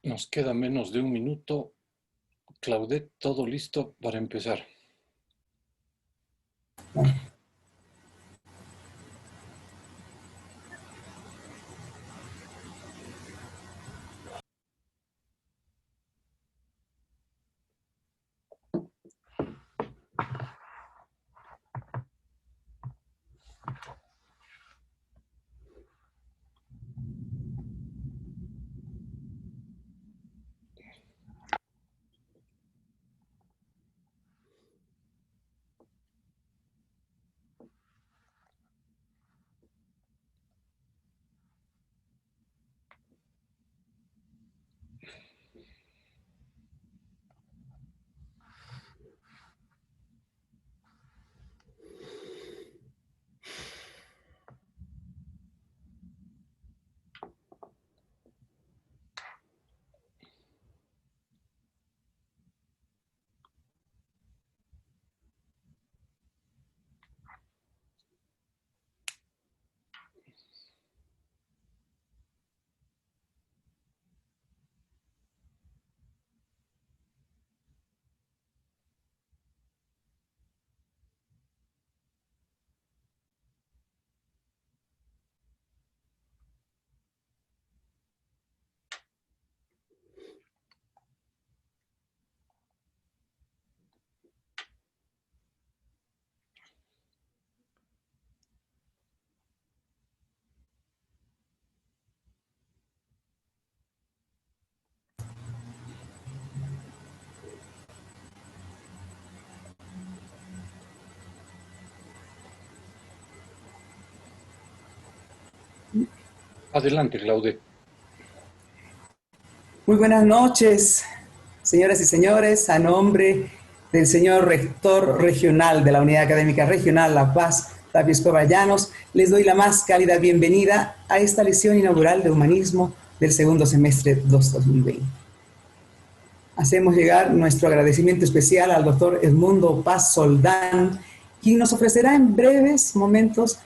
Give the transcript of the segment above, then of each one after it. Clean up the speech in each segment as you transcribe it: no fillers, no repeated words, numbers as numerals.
Nos queda menos de un minuto. Claudette, todo listo para empezar. Adelante, Claudette. Muy buenas noches, señoras y señores. A nombre del señor rector regional de la Unidad Académica Regional La Paz, Tapio Escobar Llanos, les doy la más cálida bienvenida a esta lección inaugural de Humanismo del segundo semestre 2020. Hacemos llegar nuestro agradecimiento especial al doctor Edmundo Paz Soldán, quien nos ofrecerá en breves momentos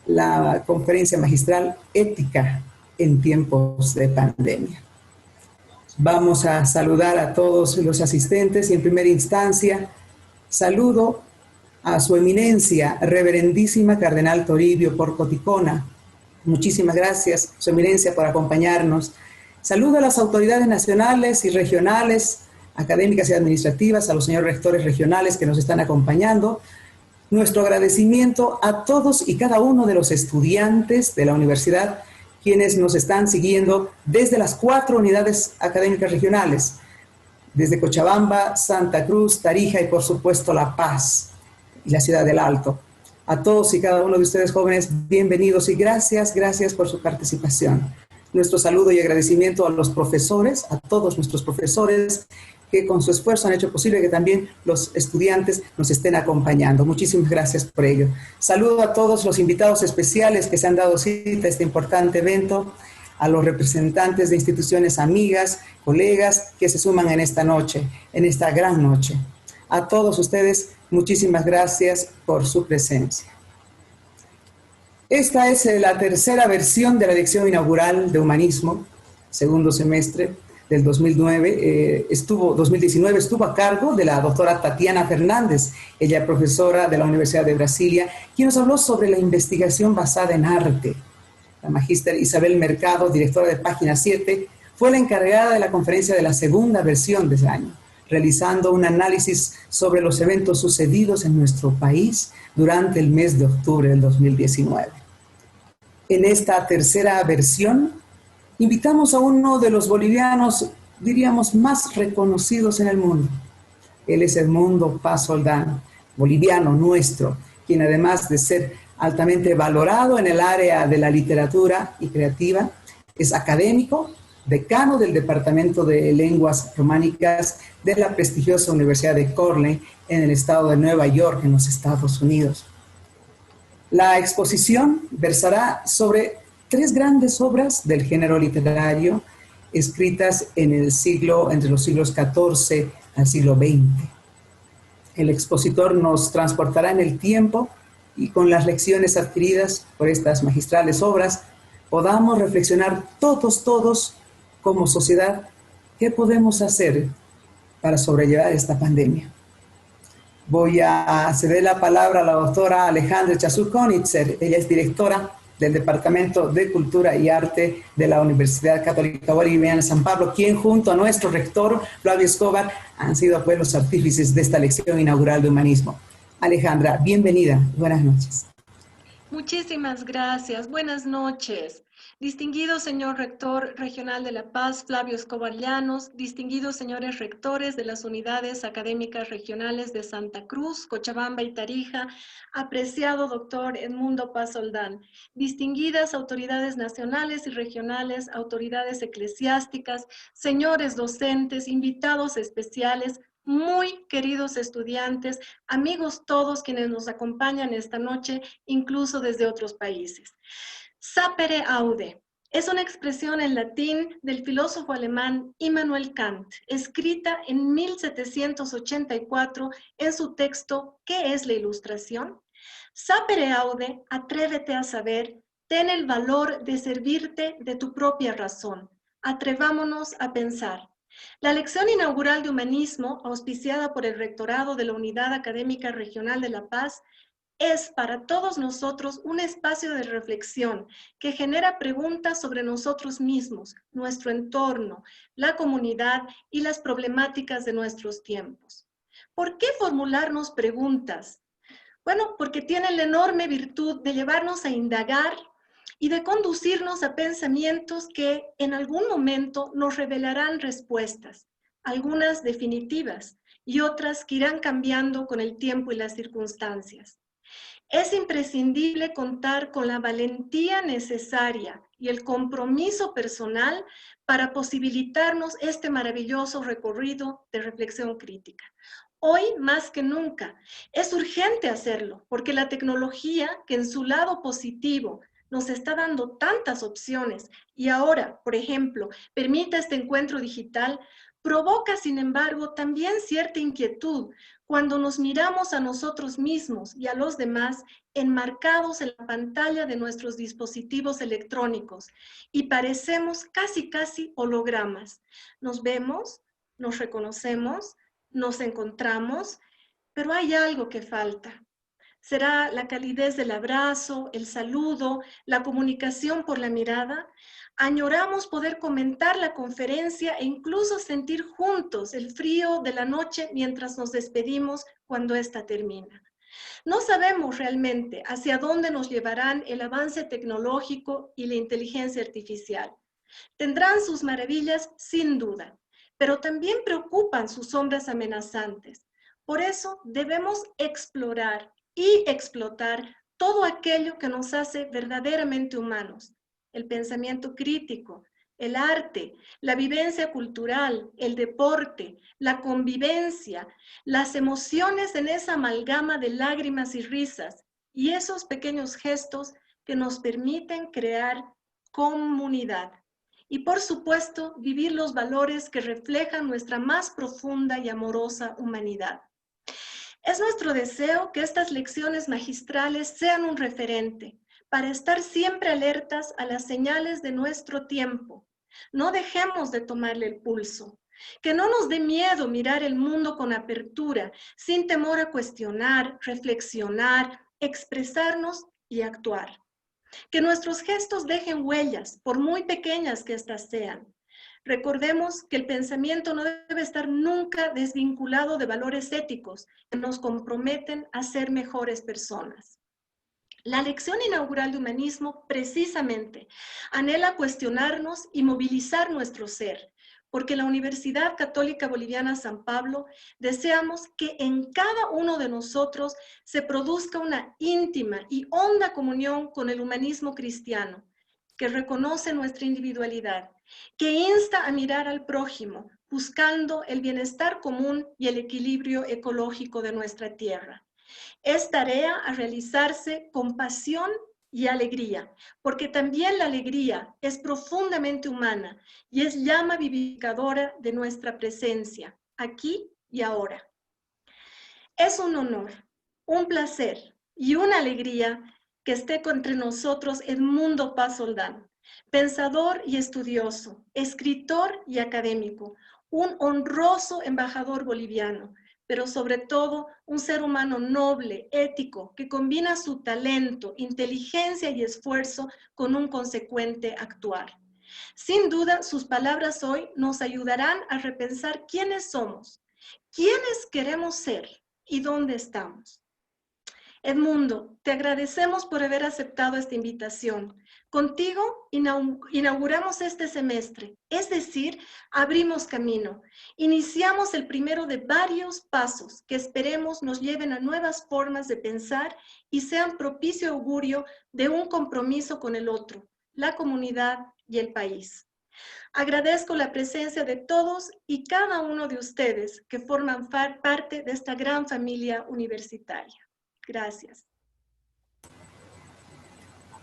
la conferencia magistral Ética en tiempos de pandemia. Vamos a saludar a todos los asistentes y en primera instancia saludo a su eminencia, reverendísima Cardenal Toribio Porco-Ticona. Muchísimas gracias, su eminencia, por acompañarnos. Saludo a las autoridades nacionales y regionales, académicas y administrativas, a los señores rectores regionales que nos están acompañando. Nuestro agradecimiento a todos y cada uno de los estudiantes de la universidad quienes nos están siguiendo desde las 4 unidades académicas regionales, desde Cochabamba, Santa Cruz, Tarija y por supuesto La Paz y la ciudad del Alto. A todos y cada uno de ustedes jóvenes, bienvenidos y gracias por su participación. Nuestro saludo y agradecimiento a los profesores, a todos nuestros profesores que con su esfuerzo han hecho posible que también los estudiantes nos estén acompañando. Muchísimas gracias por ello. Saludo a todos los invitados especiales que se han dado cita a este importante evento, a los representantes de instituciones amigas, colegas que se suman en esta noche, en esta gran noche. A todos ustedes, muchísimas gracias por su presencia. Esta es la tercera versión de la lección inaugural de Humanismo, segundo semestre del 2019 estuvo a cargo de la doctora Tatiana Fernández, ella profesora de la Universidad de Brasilia, quien nos habló sobre la investigación basada en arte. La magíster Isabel Mercado, directora de Página 7, fue la encargada de la conferencia de la segunda versión de ese año, realizando un análisis sobre los eventos sucedidos en nuestro país durante el mes de octubre del 2019. En esta tercera versión, invitamos a uno de los bolivianos, diríamos, más reconocidos en el mundo. Él es Edmundo Paz Soldán, boliviano nuestro, quien además de ser altamente valorado en el área de la literatura y creativa, es académico, decano del Departamento de Lenguas Románicas de la prestigiosa Universidad de Cornell en el estado de Nueva York, en los Estados Unidos. La exposición versará sobre 3 grandes obras del género literario escritas entre los siglos XIV al siglo XX. El expositor nos transportará en el tiempo y con las lecciones adquiridas por estas magistrales obras podamos reflexionar todos como sociedad ¿Qué podemos hacer para sobrellevar esta pandemia? Voy a ceder la palabra a la doctora Alejandra Chazú-Konitzer. Ella es directora del Departamento de Cultura y Arte de la Universidad Católica Boliviana de San Pablo, quien junto a nuestro rector, Flavio Escobar, han sido pues los artífices de esta lección inaugural de humanismo. Alejandra, bienvenida. Buenas noches. Muchísimas gracias. Buenas noches. Distinguido señor rector regional de La Paz, Flavio Escobar Llanos, distinguidos señores rectores de las unidades académicas regionales de Santa Cruz, Cochabamba y Tarija, apreciado doctor Edmundo Paz Soldán, distinguidas autoridades nacionales y regionales, autoridades eclesiásticas, señores docentes, invitados especiales, muy queridos estudiantes, amigos todos quienes nos acompañan esta noche, incluso desde otros países. Sapere aude es una expresión en latín del filósofo alemán Immanuel Kant, escrita en 1784 en su texto ¿Qué es la ilustración? Sapere aude, atrévete a saber, ten el valor de servirte de tu propia razón. Atrevámonos a pensar. La lección inaugural de humanismo, auspiciada por el Rectorado de la Unidad Académica Regional de La Paz, es para todos nosotros un espacio de reflexión que genera preguntas sobre nosotros mismos, nuestro entorno, la comunidad y las problemáticas de nuestros tiempos. ¿Por qué formularnos preguntas? Bueno, porque tienen la enorme virtud de llevarnos a indagar y de conducirnos a pensamientos que en algún momento nos revelarán respuestas, algunas definitivas y otras que irán cambiando con el tiempo y las circunstancias. Es imprescindible contar con la valentía necesaria y el compromiso personal para posibilitarnos este maravilloso recorrido de reflexión crítica. Hoy, más que nunca, es urgente hacerlo, porque la tecnología, que en su lado positivo nos está dando tantas opciones y ahora, por ejemplo, permite este encuentro digital, provoca, sin embargo, también cierta inquietud cuando nos miramos a nosotros mismos y a los demás enmarcados en la pantalla de nuestros dispositivos electrónicos y parecemos casi hologramas. Nos vemos, nos reconocemos, nos encontramos, pero hay algo que falta. ¿Será la calidez del abrazo, el saludo, la comunicación por la mirada? Añoramos poder comentar la conferencia e incluso sentir juntos el frío de la noche mientras nos despedimos cuando ésta termina. No sabemos realmente hacia dónde nos llevarán el avance tecnológico y la inteligencia artificial. Tendrán sus maravillas sin duda, pero también preocupan sus sombras amenazantes. Por eso debemos explorar y explotar todo aquello que nos hace verdaderamente humanos. El pensamiento crítico, el arte, la vivencia cultural, el deporte, la convivencia, las emociones en esa amalgama de lágrimas y risas y esos pequeños gestos que nos permiten crear comunidad. Y por supuesto, vivir los valores que reflejan nuestra más profunda y amorosa humanidad. Es nuestro deseo que estas lecciones magistrales sean un referente para estar siempre alertas a las señales de nuestro tiempo. No dejemos de tomarle el pulso. Que no nos dé miedo mirar el mundo con apertura, sin temor a cuestionar, reflexionar, expresarnos y actuar. Que nuestros gestos dejen huellas, por muy pequeñas que éstas sean. Recordemos que el pensamiento no debe estar nunca desvinculado de valores éticos que nos comprometen a ser mejores personas. La lección inaugural de humanismo precisamente anhela cuestionarnos y movilizar nuestro ser, porque la Universidad Católica Boliviana San Pablo deseamos que en cada uno de nosotros se produzca una íntima y honda comunión con el humanismo cristiano, que reconoce nuestra individualidad, que insta a mirar al prójimo, buscando el bienestar común y el equilibrio ecológico de nuestra tierra. Es tarea a realizarse con pasión y alegría, porque también la alegría es profundamente humana y es llama vivificadora de nuestra presencia, aquí y ahora. Es un honor, un placer y una alegría que esté entre nosotros Edmundo Paz Soldán, pensador y estudioso, escritor y académico, un honroso embajador boliviano, pero sobre todo un ser humano noble, ético, que combina su talento, inteligencia y esfuerzo con un consecuente actuar. Sin duda, sus palabras hoy nos ayudarán a repensar quiénes somos, quiénes queremos ser y dónde estamos. Edmundo, te agradecemos por haber aceptado esta invitación. Contigo inauguramos este semestre, es decir, abrimos camino. Iniciamos el primero de varios pasos que esperemos nos lleven a nuevas formas de pensar y sean propicio augurio de un compromiso con el otro, la comunidad y el país. Agradezco la presencia de todos y cada uno de ustedes que forman parte de esta gran familia universitaria. Gracias.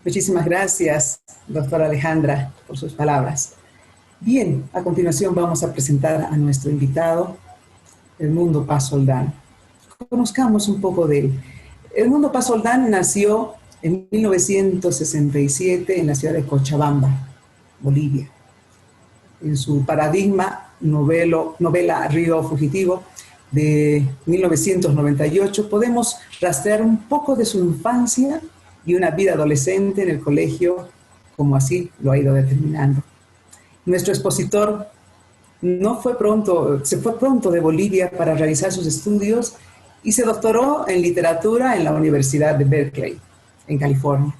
Muchísimas gracias, doctora Alejandra, por sus palabras. Bien, a continuación vamos a presentar a nuestro invitado, Edmundo Paz Soldán. Conozcamos un poco de él. Edmundo Paz Soldán nació en 1967 en la ciudad de Cochabamba, Bolivia. En su paradigma novela Río Fugitivo de 1998 podemos rastrear un poco de su infancia y una vida adolescente en el colegio, como así lo ha ido determinando. Nuestro expositor se fue pronto de Bolivia para realizar sus estudios y se doctoró en literatura en la Universidad de Berkeley, en California.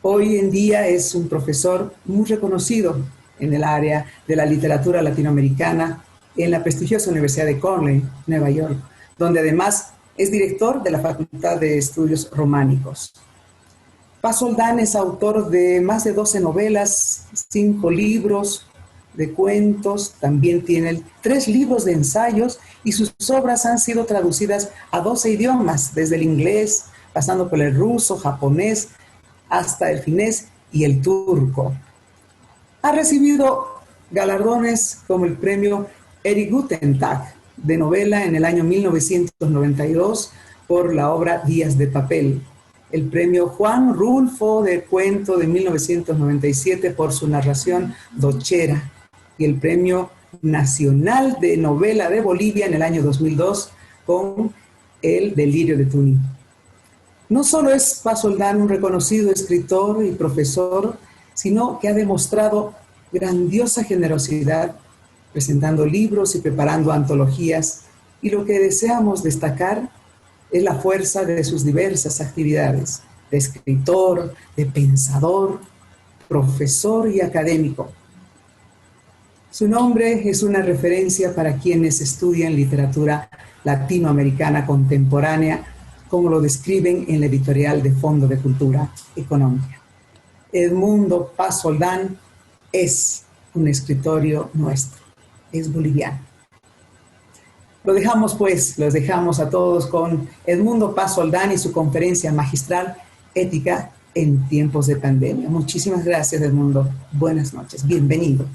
Hoy en día es un profesor muy reconocido en el área de la literatura latinoamericana en la prestigiosa Universidad de Cornell, Nueva York, donde además es director de la Facultad de Estudios Románicos. Paz Soldán es autor de más de 12 novelas, 5 libros de cuentos, también tiene 3 libros de ensayos y sus obras han sido traducidas a 12 idiomas, desde el inglés, pasando por el ruso, japonés, hasta el finés y el turco. Ha recibido galardones como el premio Erik Guten Tag de novela en el año 1992 por la obra Días de Papel, el premio Juan Rulfo de cuento de 1997 por su narración Dochera y el premio Nacional de Novela de Bolivia en el año 2002 con El Delirio de Tunín. No solo es Paz Soldán un reconocido escritor y profesor, sino que ha demostrado grandiosa generosidad presentando libros y preparando antologías, y lo que deseamos destacar es la fuerza de sus diversas actividades, de escritor, de pensador, profesor y académico. Su nombre es una referencia para quienes estudian literatura latinoamericana contemporánea, como lo describen en la editorial de Fondo de Cultura Económica. Edmundo Paz Soldán es un escritorio nuestro, es boliviano. Los dejamos a todos con Edmundo Paz Soldán y su conferencia magistral Ética en tiempos de pandemia. Muchísimas gracias, Edmundo. Buenas noches, bienvenido.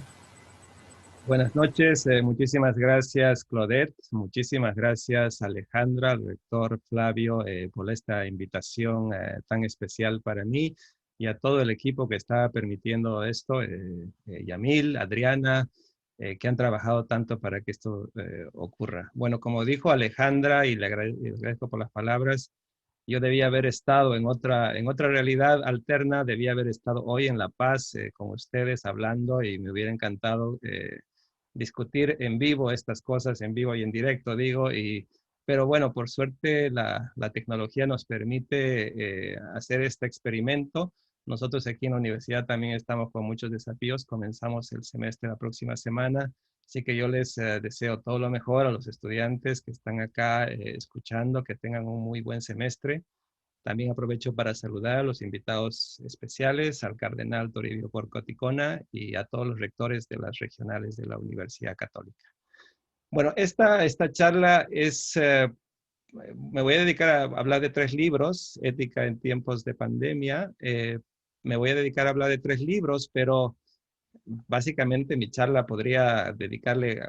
Buenas noches, muchísimas gracias Claudette, muchísimas gracias Alejandra, al rector Flavio por esta invitación tan especial para mí y a todo el equipo que está permitiendo esto, Yamil, Adriana, que han trabajado tanto para que esto ocurra. Bueno, como dijo Alejandra, y le agradezco por las palabras, yo debía haber estado en otra realidad alterna, debía haber estado hoy en La Paz con ustedes hablando y me hubiera encantado discutir en vivo estas cosas, en vivo y en directo, digo, pero bueno, por suerte la tecnología nos permite hacer este experimento. Nosotros aquí en la universidad también estamos con muchos desafíos, comenzamos el semestre la próxima semana, así que yo les deseo todo lo mejor a los estudiantes que están acá escuchando, que tengan un muy buen semestre. También aprovecho para saludar a los invitados especiales, al cardenal Toribio Porco-Ticona y a todos los rectores de las regionales de la Universidad Católica. Bueno, esta charla me voy a dedicar a hablar de 3 libros, Ética en tiempos de pandemia. Me voy a dedicar a hablar de 3 libros, pero básicamente mi charla podría dedicarle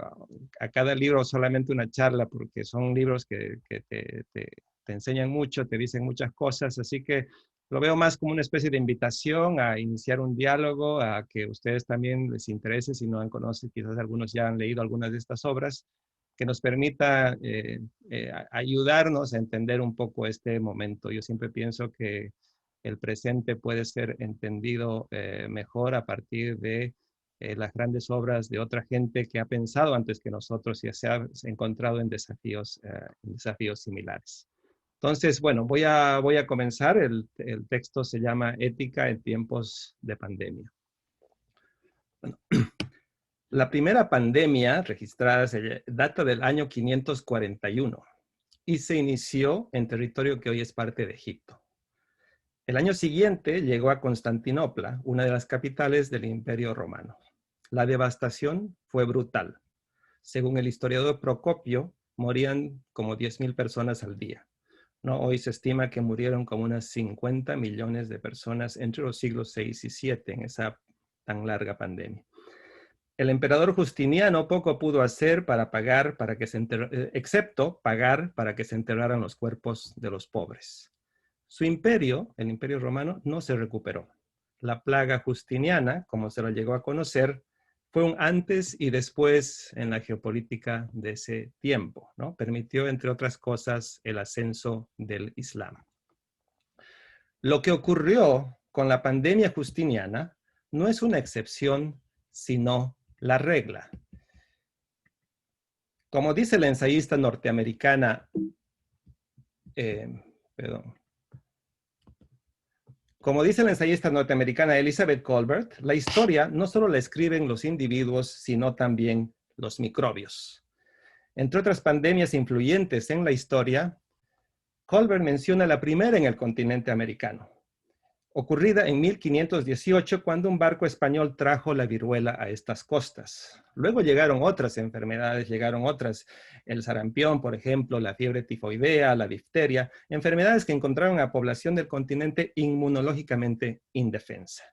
a cada libro solamente una charla, porque son libros que te enseñan mucho, te dicen muchas cosas, así que Lo veo más como una especie de invitación a iniciar un diálogo, a que ustedes también les interese, si no han conocido, quizás algunos ya han leído algunas de estas obras, que nos permita ayudarnos a entender un poco este momento. Yo siempre pienso que el presente puede ser entendido mejor a partir de las grandes obras de otra gente que ha pensado antes que nosotros y se ha encontrado en desafíos similares. Entonces, bueno, voy a comenzar. El texto se llama Ética en tiempos de pandemia. Bueno, la primera pandemia registrada data del año 541 y se inició en territorio que hoy es parte de Egipto. El año siguiente llegó a Constantinopla, una de las capitales del Imperio Romano. La devastación fue brutal. Según el historiador Procopio, morían como 10.000 personas al día. ¿No? Hoy se estima que murieron como unas 50 millones de personas entre los siglos 6 y 7 en esa tan larga pandemia. El emperador Justiniano poco pudo hacer para pagar para que se excepto pagar para que se enterraran los cuerpos de los pobres. Su imperio, el Imperio Romano, no se recuperó. La plaga justiniana, como se lo llegó a conocer, fue un antes y después en la geopolítica de ese tiempo, ¿no? Permitió, entre otras cosas, el ascenso del Islam. Lo que ocurrió con la pandemia justiniana no es una excepción, sino la regla. Como dice la ensayista norteamericana, Como dice la ensayista norteamericana Elizabeth Kolbert, la historia no solo la escriben los individuos, sino también los microbios. Entre otras pandemias influyentes en la historia, Kolbert menciona la primera en el continente americano, ocurrida en 1518 cuando un barco español trajo la viruela a estas costas. Luego llegaron otras enfermedades, el sarampión, por ejemplo, la fiebre tifoidea, la difteria, enfermedades que encontraron a población del continente inmunológicamente indefensa.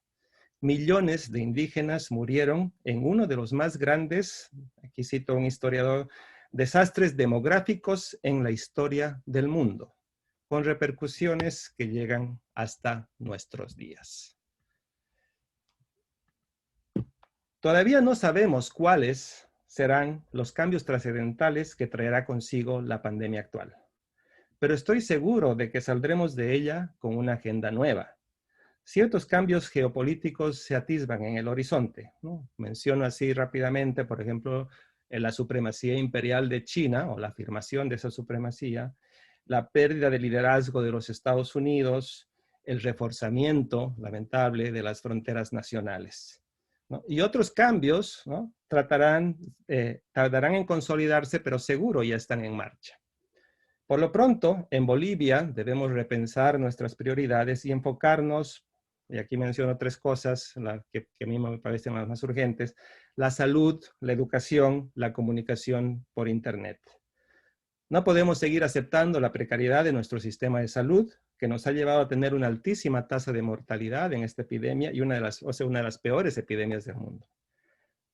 Millones de indígenas murieron en uno de los más grandes, aquí cito a un historiador, desastres demográficos en la historia del mundo, con repercusiones que llegan hasta nuestros días. Todavía no sabemos cuáles serán los cambios trascendentales que traerá consigo la pandemia actual, pero estoy seguro de que saldremos de ella con una agenda nueva. Ciertos cambios geopolíticos se atisban en el horizonte, ¿no? Menciono así rápidamente, por ejemplo, la supremacía imperial de China o la afirmación de esa supremacía, la pérdida de liderazgo de los Estados Unidos, el reforzamiento lamentable de las fronteras nacionales, ¿no? Y otros cambios, ¿no? tardarán en consolidarse, pero seguro ya están en marcha. Por lo pronto, en Bolivia debemos repensar nuestras prioridades y enfocarnos, y aquí menciono tres cosas que a mí me parecen las más urgentes: la salud, la educación, la comunicación por Internet. No podemos seguir aceptando la precariedad de nuestro sistema de salud, que nos ha llevado a tener una altísima tasa de mortalidad en esta epidemia y una de las peores epidemias del mundo.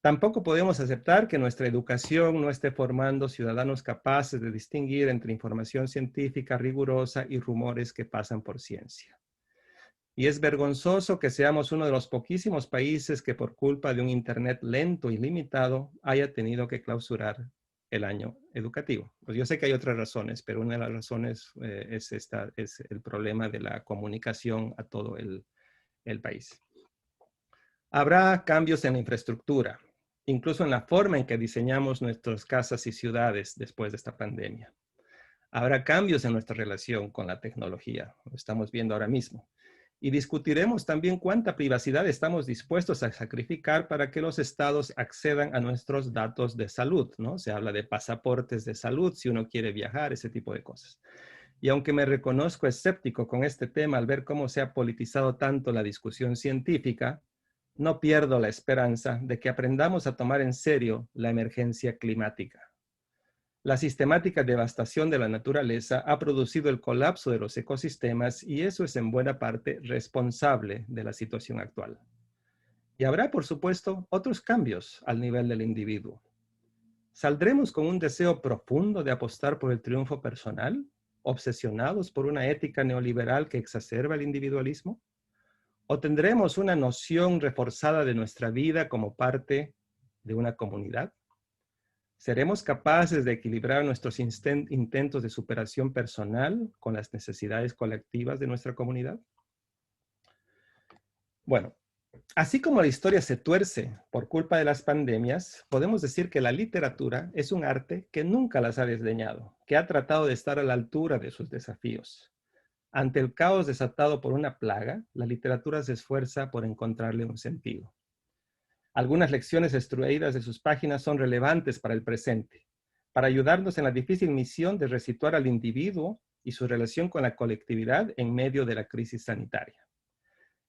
Tampoco podemos aceptar que nuestra educación no esté formando ciudadanos capaces de distinguir entre información científica rigurosa y rumores que pasan por ciencia. Y es vergonzoso que seamos uno de los poquísimos países que por culpa de un Internet lento y limitado haya tenido que clausurar el año educativo. Pues yo sé que hay otras razones, pero una de las razones es el problema de la comunicación a todo el país. Habrá cambios en la infraestructura, incluso en la forma en que diseñamos nuestras casas y ciudades después de esta pandemia. Habrá cambios en nuestra relación con la tecnología, lo estamos viendo ahora mismo. Y discutiremos también cuánta privacidad estamos dispuestos a sacrificar para que los estados accedan a nuestros datos de salud, ¿no? Se habla de pasaportes de salud si uno quiere viajar, ese tipo de cosas. Y aunque me reconozco escéptico con este tema al ver cómo se ha politizado tanto la discusión científica, no pierdo la esperanza de que aprendamos a tomar en serio la emergencia climática. La sistemática devastación de la naturaleza ha producido el colapso de los ecosistemas y eso es en buena parte responsable de la situación actual. Y habrá, por supuesto, otros cambios al nivel del individuo. ¿Saldremos con un deseo profundo de apostar por el triunfo personal obsesionados por una ética neoliberal que exacerba el individualismo? ¿O tendremos una noción reforzada de nuestra vida como parte de una comunidad? ¿Seremos capaces de equilibrar nuestros intentos de superación personal con las necesidades colectivas de nuestra comunidad? Bueno, así como la historia se tuerce por culpa de las pandemias, podemos decir que la literatura es un arte que nunca las ha desdeñado, que ha tratado de estar a la altura de sus desafíos. Ante el caos desatado por una plaga, la literatura se esfuerza por encontrarle un sentido. Algunas lecciones extraídas de sus páginas son relevantes para el presente, para ayudarnos en la difícil misión de resituar al individuo y su relación con la colectividad en medio de la crisis sanitaria.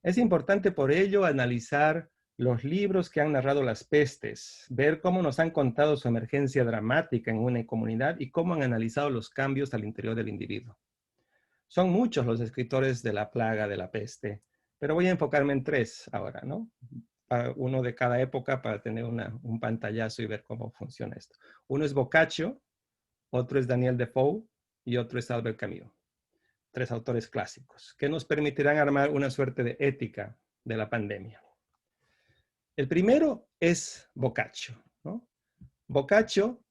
Es importante por ello analizar los libros que han narrado las pestes, ver cómo nos han contado su emergencia dramática en una comunidad y cómo han analizado los cambios al interior del individuo. Son muchos los escritores de la plaga de la peste, pero voy a enfocarme en 3 ahora, ¿no? Uno de cada época para tener un pantallazo y ver cómo funciona esto. Uno es Boccaccio, otro es Daniel Defoe y otro es Albert Camus. 3 autores clásicos que nos permitirán armar una suerte de ética de la pandemia. El primero es Boccaccio, ¿no? Boccaccio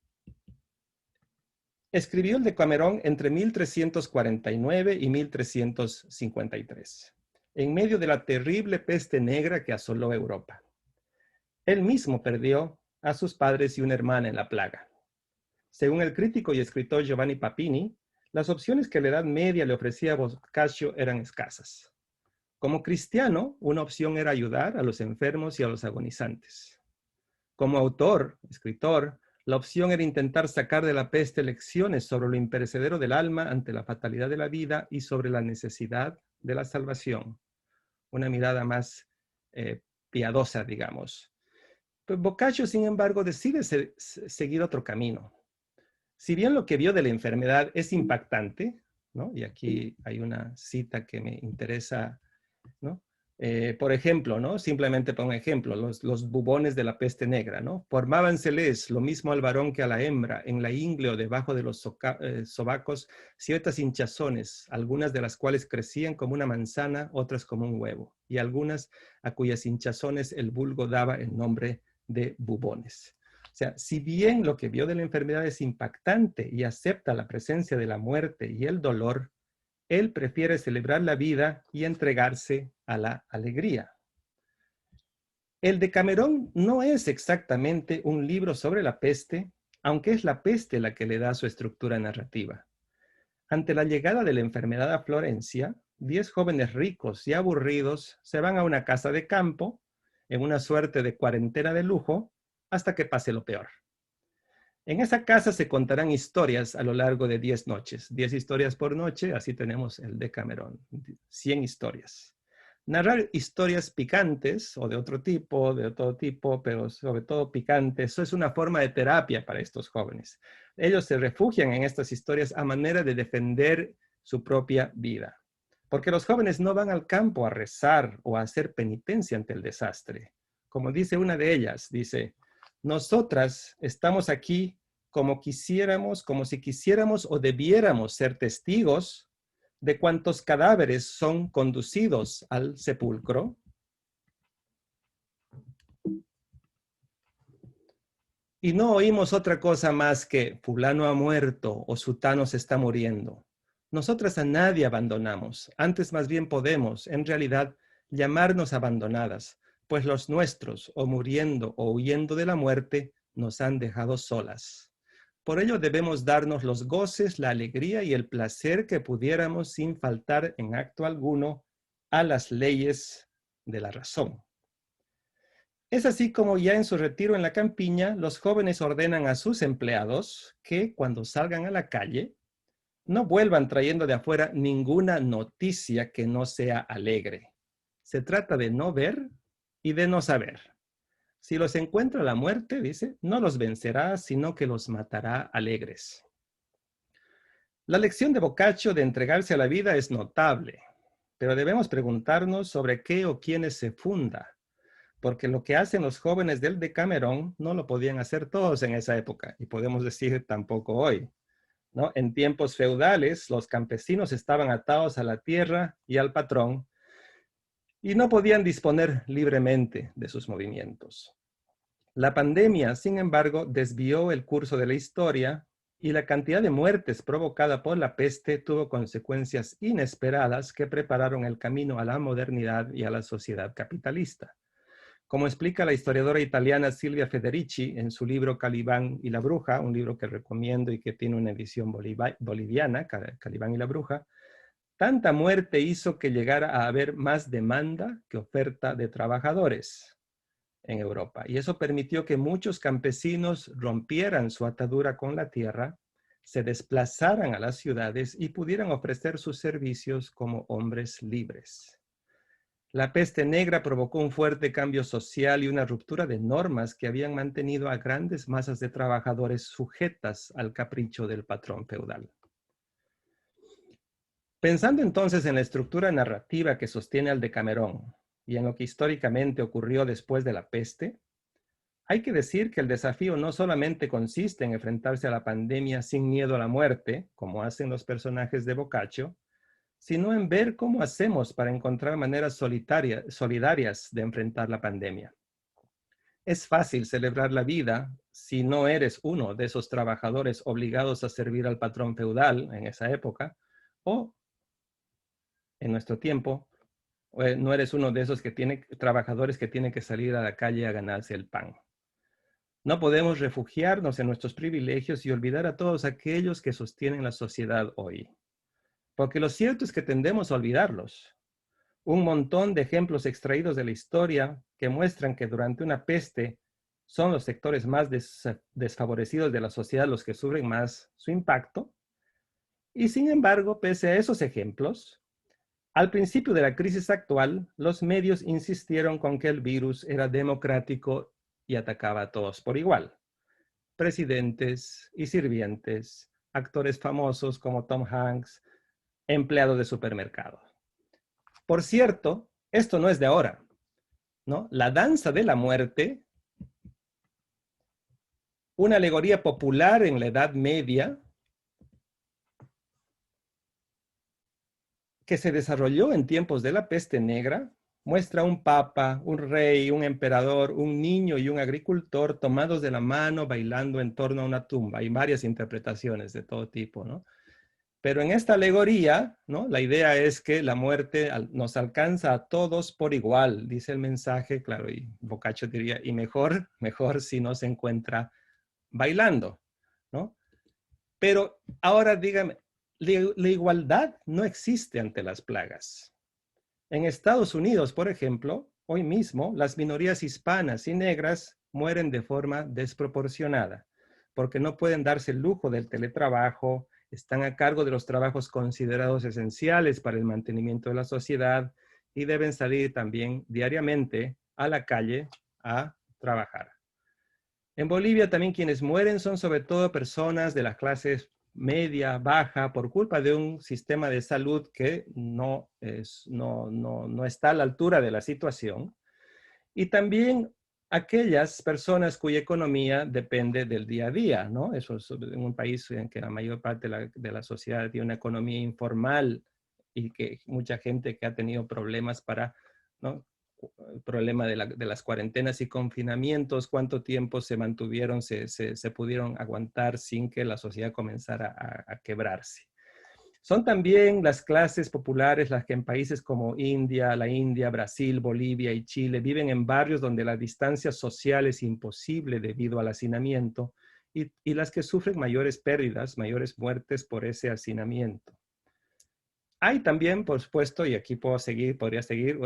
escribió el Decamerón entre 1349 y 1353, en medio de la terrible peste negra que asoló Europa. Él mismo perdió a sus padres y una hermana en la plaga. Según el crítico y escritor Giovanni Papini, las opciones que la Edad Media le ofrecía a Boccaccio eran escasas. Como cristiano, una opción era ayudar a los enfermos y a los agonizantes. Como autor, escritor, la opción era intentar sacar de la peste lecciones sobre lo imperecedero del alma ante la fatalidad de la vida y sobre la necesidad de la salvación. Una mirada más piadosa, digamos. Pero Boccaccio, sin embargo, decide seguir otro camino. Si bien lo que vio de la enfermedad es impactante, ¿no? Y aquí hay una cita que me interesa, ¿no? Por ejemplo, ¿no? Simplemente por un ejemplo, los bubones de la peste negra, ¿no? Formánseles lo mismo al varón que a la hembra, en la ingle o debajo de los sobacos, ciertas hinchazones, algunas de las cuales crecían como una manzana, otras como un huevo, y algunas a cuyas hinchazones el vulgo daba el nombre de bubones. O sea, si bien lo que vio de la enfermedad es impactante y acepta la presencia de la muerte y el dolor, él prefiere celebrar la vida y entregarse a la alegría. El Decamerón no es exactamente un libro sobre la peste, aunque es la peste la que le da su estructura narrativa. Ante la llegada de la enfermedad a Florencia, 10 jóvenes ricos y aburridos se van a una casa de campo, en una suerte de cuarentena de lujo, hasta que pase lo peor. En esa casa se contarán historias a lo largo de 10 noches. 10 historias por noche, así tenemos el Decamerón. 100 historias. Narrar historias picantes o de todo tipo, pero sobre todo picantes, eso es una forma de terapia para estos jóvenes. Ellos se refugian en estas historias a manera de defender su propia vida. Porque los jóvenes no van al campo a rezar o a hacer penitencia ante el desastre. Como dice una de ellas, dice: nosotras estamos aquí como si quisiéramos o debiéramos ser testigos de cuántos cadáveres son conducidos al sepulcro. Y no oímos otra cosa más que fulano ha muerto o sutano se está muriendo. Nosotras a nadie abandonamos, antes más bien podemos, en realidad, llamarnos abandonadas, pues los nuestros, o muriendo o huyendo de la muerte, nos han dejado solas. Por ello debemos darnos los goces, la alegría y el placer que pudiéramos sin faltar en acto alguno a las leyes de la razón. Es así como ya en su retiro en la campiña, los jóvenes ordenan a sus empleados que cuando salgan a la calle, no vuelvan trayendo de afuera ninguna noticia que no sea alegre. Se trata de no ver y de no saber. Si los encuentra la muerte, dice, no los vencerá, sino que los matará alegres. La lección de Boccaccio de entregarse a la vida es notable, pero debemos preguntarnos sobre qué o quiénes se funda, porque lo que hacen los jóvenes del Decamerón no lo podían hacer todos en esa época, y podemos decir tampoco hoy. ¿no? En tiempos feudales, los campesinos estaban atados a la tierra y al patrón y no podían disponer libremente de sus movimientos. La pandemia, sin embargo, desvió el curso de la historia y la cantidad de muertes provocada por la peste tuvo consecuencias inesperadas que prepararon el camino a la modernidad y a la sociedad capitalista. Como explica la historiadora italiana Silvia Federici en su libro Calibán y la Bruja, un libro que recomiendo y que tiene una edición boliviana, Calibán y la Bruja, tanta muerte hizo que llegara a haber más demanda que oferta de trabajadores en Europa. Y eso permitió que muchos campesinos rompieran su atadura con la tierra, se desplazaran a las ciudades y pudieran ofrecer sus servicios como hombres libres. La peste negra provocó un fuerte cambio social y una ruptura de normas que habían mantenido a grandes masas de trabajadores sujetas al capricho del patrón feudal. Pensando entonces en la estructura narrativa que sostiene al Decamerón y en lo que históricamente ocurrió después de la peste, hay que decir que el desafío no solamente consiste en enfrentarse a la pandemia sin miedo a la muerte, como hacen los personajes de Boccaccio, sino en ver cómo hacemos para encontrar maneras solidarias de enfrentar la pandemia. Es fácil celebrar la vida si no eres uno de esos trabajadores obligados a servir al patrón feudal en esa época, o en nuestro tiempo, no eres uno de esos trabajadores que tienen que salir a la calle a ganarse el pan. No podemos refugiarnos en nuestros privilegios y olvidar a todos aquellos que sostienen la sociedad hoy. Porque lo cierto es que tendemos a olvidarlos. Un montón de ejemplos extraídos de la historia que muestran que durante una peste son los sectores más desfavorecidos de la sociedad los que sufren más su impacto. Y sin embargo, pese a esos ejemplos, al principio de la crisis actual, los medios insistieron con que el virus era democrático y atacaba a todos por igual. Presidentes y sirvientes, actores famosos como Tom Hanks, empleados de supermercado. Por cierto, esto no es de ahora, ¿no? La danza de la muerte, una alegoría popular en la Edad Media, que se desarrolló en tiempos de la peste negra, muestra un papa, un rey, un emperador, un niño y un agricultor tomados de la mano bailando en torno a una tumba. Hay varias interpretaciones de todo tipo, ¿no? Pero en esta alegoría, ¿no? La idea es que la muerte nos alcanza a todos por igual, dice el mensaje, claro, y Boccaccio diría, y mejor si no se encuentra bailando, ¿no? Pero ahora dígame, la igualdad no existe ante las plagas. En Estados Unidos, por ejemplo, hoy mismo las minorías hispanas y negras mueren de forma desproporcionada, porque no pueden darse el lujo del teletrabajo, están a cargo de los trabajos considerados esenciales para el mantenimiento de la sociedad y deben salir también diariamente a la calle a trabajar. En Bolivia también quienes mueren son sobre todo personas de las clases media, baja, por culpa de un sistema de salud que no está a la altura de la situación. Y también aquellas personas cuya economía depende del día a día, ¿no? Eso es en un país en que la mayor parte de la sociedad tiene una economía informal y que mucha gente que ha tenido problemas para, ¿no? El problema de las cuarentenas y confinamientos, cuánto tiempo se mantuvieron, se pudieron aguantar sin que la sociedad comenzara a quebrarse. Son también las clases populares las que en países como la India, Brasil, Bolivia y Chile viven en barrios donde la distancia social es imposible debido al hacinamiento y las que sufren mayores pérdidas, mayores muertes por ese hacinamiento. Hay también, por supuesto, y aquí podría seguir,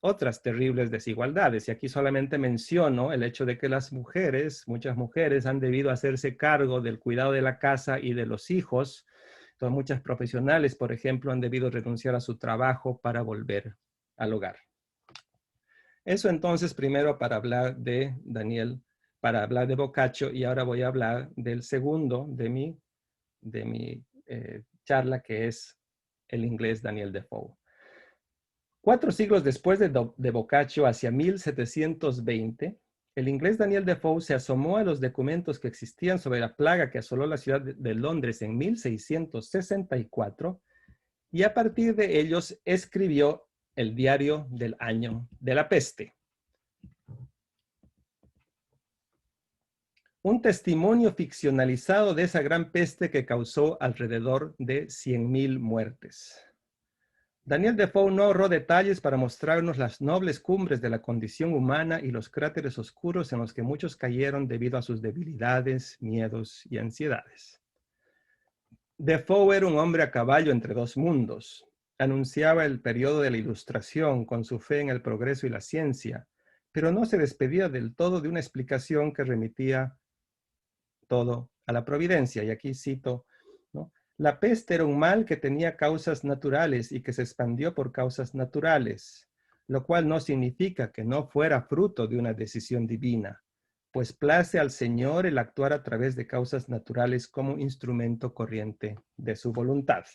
otras terribles desigualdades. Y aquí solamente menciono el hecho de que muchas mujeres han debido hacerse cargo del cuidado de la casa y de los hijos. Entonces, muchas profesionales, por ejemplo, han debido renunciar a su trabajo para volver al hogar. Eso entonces primero para hablar de Boccaccio, y ahora voy a hablar del segundo de mi charla, que es el inglés Daniel Defoe. 4 siglos después de Boccaccio, hacia 1720, el inglés Daniel Defoe se asomó a los documentos que existían sobre la plaga que asoló la ciudad de Londres en 1664 y a partir de ellos escribió el diario del año de la peste. Un testimonio ficcionalizado de esa gran peste que causó alrededor de 100.000 muertes. Daniel Defoe no ahorró detalles para mostrarnos las nobles cumbres de la condición humana y los cráteres oscuros en los que muchos cayeron debido a sus debilidades, miedos y ansiedades. Defoe era un hombre a caballo entre dos mundos. Anunciaba el periodo de la Ilustración con su fe en el progreso y la ciencia, pero no se despedía del todo de una explicación que remitía todo a la providencia. Y aquí cito, ¿no? La peste era un mal que tenía causas naturales y que se expandió por causas naturales, lo cual no significa que no fuera fruto de una decisión divina, pues place al Señor el actuar a través de causas naturales como instrumento corriente de su voluntad.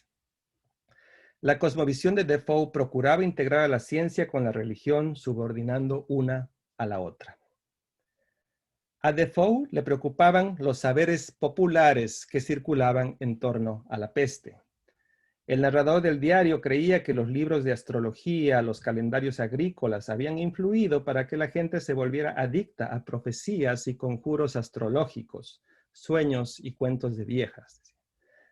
La cosmovisión de Defoe procuraba integrar a la ciencia con la religión, subordinando una a la otra. A Defoe le preocupaban los saberes populares que circulaban en torno a la peste. El narrador del diario creía que los libros de astrología, los calendarios agrícolas habían influido para que la gente se volviera adicta a profecías y conjuros astrológicos, sueños y cuentos de viejas.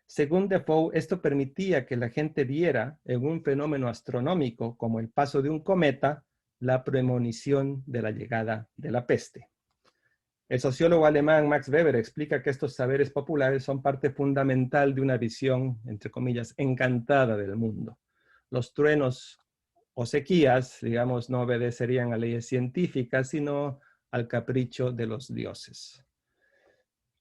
Según Defoe, esto permitía que la gente viera en un fenómeno astronómico como el paso de un cometa la premonición de la llegada de la peste. El sociólogo alemán Max Weber explica que estos saberes populares son parte fundamental de una visión, entre comillas, encantada del mundo. Los truenos o sequías, digamos, no obedecerían a leyes científicas, sino al capricho de los dioses.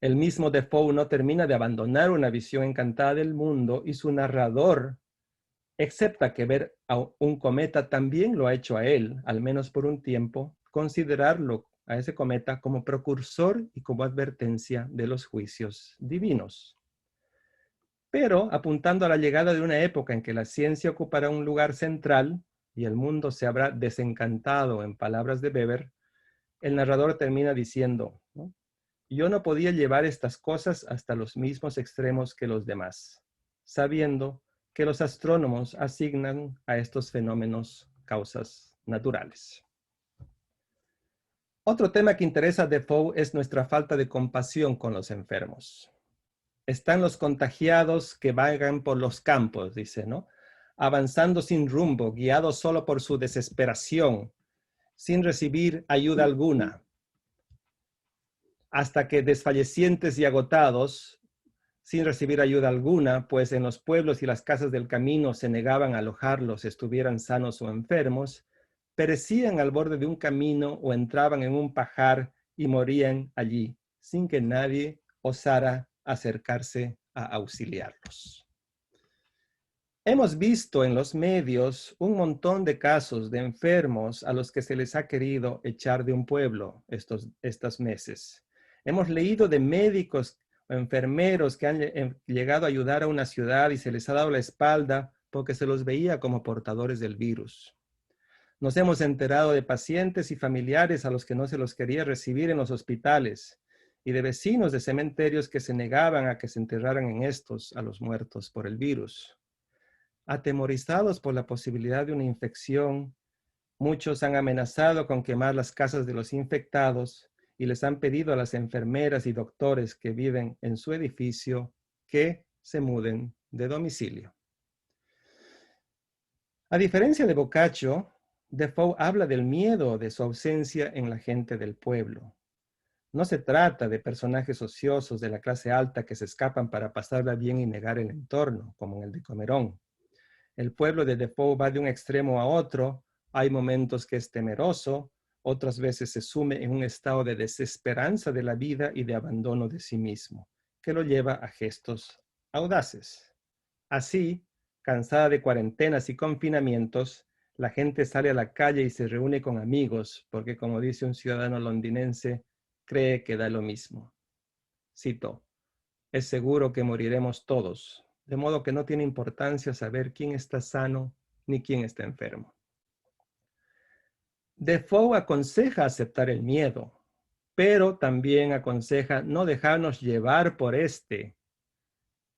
El mismo Defoe no termina de abandonar una visión encantada del mundo y su narrador acepta que ver a un cometa también lo ha hecho a él, al menos por un tiempo, considerarlo a ese cometa como precursor y como advertencia de los juicios divinos. Pero apuntando a la llegada de una época en que la ciencia ocupará un lugar central y el mundo se habrá desencantado, en palabras de Weber, el narrador termina diciendo, ¿no? Yo no podía llevar estas cosas hasta los mismos extremos que los demás, sabiendo que los astrónomos asignan a estos fenómenos causas naturales. Otro tema que interesa a Defoe es nuestra falta de compasión con los enfermos. Están los contagiados que vagan por los campos, dice, ¿no? Avanzando sin rumbo, guiados solo por su desesperación, sin recibir ayuda alguna, hasta que desfallecientes y agotados, sin recibir ayuda alguna, pues en los pueblos y las casas del camino se negaban a alojarlos, estuvieran sanos o enfermos, perecían al borde de un camino o entraban en un pajar y morían allí, sin que nadie osara acercarse a auxiliarlos. Hemos visto en los medios un montón de casos de enfermos a los que se les ha querido echar de un pueblo estos meses. Hemos leído de médicos o enfermeros que han llegado a ayudar a una ciudad y se les ha dado la espalda porque se los veía como portadores del virus. Nos hemos enterado de pacientes y familiares a los que no se los quería recibir en los hospitales y de vecinos de cementerios que se negaban a que se enterraran en estos a los muertos por el virus. Atemorizados por la posibilidad de una infección, muchos han amenazado con quemar las casas de los infectados y les han pedido a las enfermeras y doctores que viven en su edificio que se muden de domicilio. A diferencia de Boccaccio, Defoe habla del miedo de su ausencia en la gente del pueblo. No se trata de personajes ociosos de la clase alta que se escapan para pasarla bien y negar el entorno, como en el Decamerón. El pueblo de Defoe va de un extremo a otro, hay momentos que es temeroso, otras veces se sume en un estado de desesperanza de la vida y de abandono de sí mismo, que lo lleva a gestos audaces. Así, cansada de cuarentenas y confinamientos, la gente sale a la calle y se reúne con amigos, porque como dice un ciudadano londinense, cree que da lo mismo. Cito, es seguro que moriremos todos, de modo que no tiene importancia saber quién está sano ni quién está enfermo. Defoe aconseja aceptar el miedo, pero también aconseja no dejarnos llevar por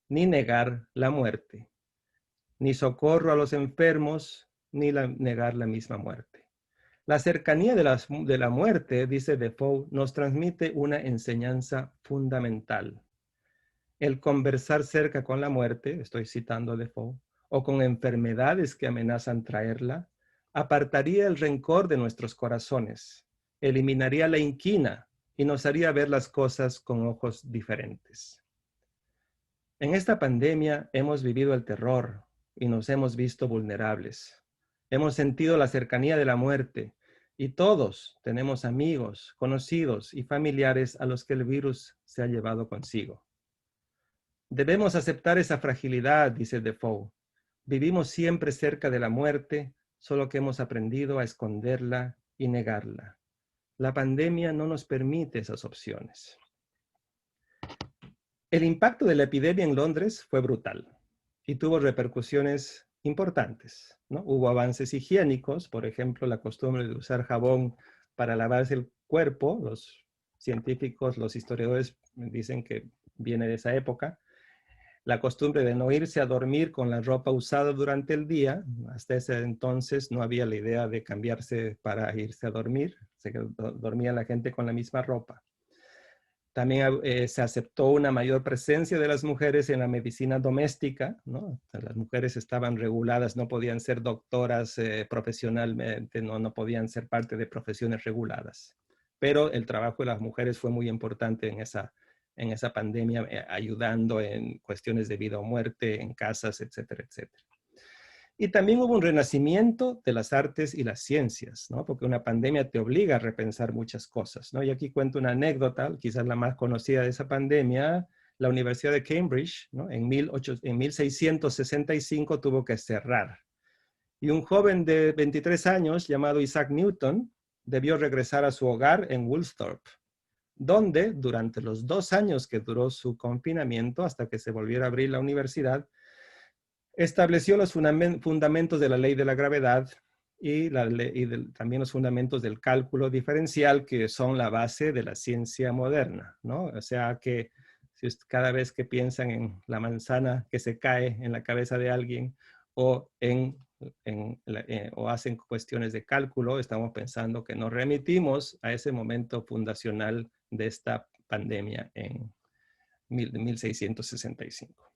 ni negar la muerte, ni socorro a los enfermos, ni negar la misma muerte. La cercanía de la muerte, dice Defoe, nos transmite una enseñanza fundamental. El conversar cerca con la muerte, estoy citando a Defoe, o con enfermedades que amenazan traerla, apartaría el rencor de nuestros corazones, eliminaría la inquina y nos haría ver las cosas con ojos diferentes. En esta pandemia hemos vivido el terror y nos hemos visto vulnerables. Hemos sentido la cercanía de la muerte y todos tenemos amigos, conocidos y familiares a los que el virus se ha llevado consigo. Debemos aceptar esa fragilidad, dice Defoe. Vivimos siempre cerca de la muerte, solo que hemos aprendido a esconderla y negarla. La pandemia no nos permite esas opciones. El impacto de la epidemia en Londres fue brutal y tuvo repercusiones importantes, ¿no? Hubo avances higiénicos, por ejemplo, la costumbre de usar jabón para lavarse el cuerpo. Los científicos, los historiadores dicen que viene de esa época. La costumbre de no irse a dormir con la ropa usada durante el día. Hasta ese entonces no había la idea de cambiarse para irse a dormir. Dormía la gente con la misma ropa. También se aceptó una mayor presencia de las mujeres en la medicina doméstica, ¿no? Las mujeres estaban reguladas, no podían ser doctoras profesionalmente, no podían ser parte de profesiones reguladas. Pero el trabajo de las mujeres fue muy importante en esa pandemia, ayudando en cuestiones de vida o muerte, en casas, etcétera, etcétera. Y también hubo un renacimiento de las artes y las ciencias, ¿no? Porque una pandemia te obliga a repensar muchas cosas, ¿no? Y aquí cuento una anécdota, quizás la más conocida de esa pandemia. La Universidad de Cambridge, ¿no? en 1665 tuvo que cerrar. Y un joven de 23 años llamado Isaac Newton debió regresar a su hogar en Woolsthorpe, donde durante los 2 años que duró su confinamiento, hasta que se volviera a abrir la universidad, estableció los fundamentos de la ley de la gravedad y también los fundamentos del cálculo diferencial, que son la base de la ciencia moderna, ¿no? O sea que cada vez que piensan en la manzana que se cae en la cabeza de alguien o hacen cuestiones de cálculo, estamos pensando que nos remitimos a ese momento fundacional de esta pandemia en 1665.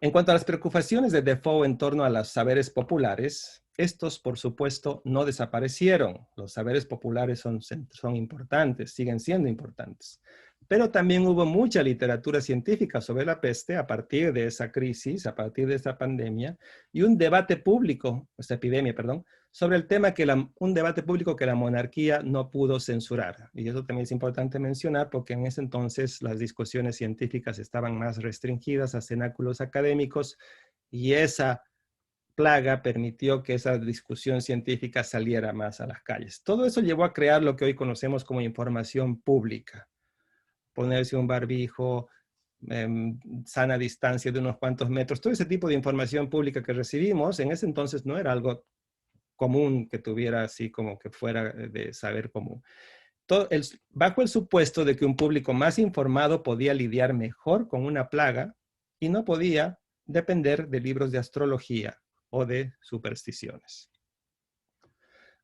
En cuanto a las preocupaciones de Defoe en torno a los saberes populares, estos, por supuesto, no desaparecieron. Los saberes populares son importantes, siguen siendo importantes. Pero también hubo mucha literatura científica sobre la peste a partir de esa crisis, a partir de esta pandemia, y un debate público, esta epidemia, perdón, sobre el tema un debate público que la monarquía no pudo censurar. Y eso también es importante mencionar porque en ese entonces las discusiones científicas estaban más restringidas a cenáculos académicos y esa plaga permitió que esa discusión científica saliera más a las calles. Todo eso llevó a crear lo que hoy conocemos como información pública. Ponerse un barbijo, sana distancia de unos cuantos metros, todo ese tipo de información pública que recibimos, en ese entonces no era algo común que tuviera así como que fuera de saber común. Bajo el supuesto de que un público más informado podía lidiar mejor con una plaga y no podía depender de libros de astrología o de supersticiones.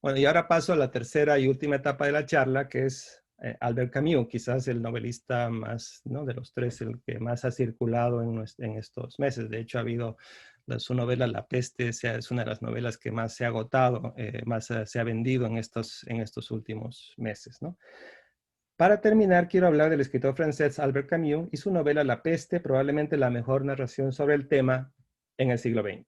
Bueno, y ahora paso a la tercera y última etapa de la charla, que es Albert Camus, quizás el novelista más, ¿no?, de los tres, el que más ha circulado en estos meses. De hecho, ha habido su novela La Peste, es una de las novelas que más se ha agotado, más se ha vendido en estos últimos meses, ¿no? Para terminar, quiero hablar del escritor francés Albert Camus y su novela La Peste, probablemente la mejor narración sobre el tema en el siglo XX.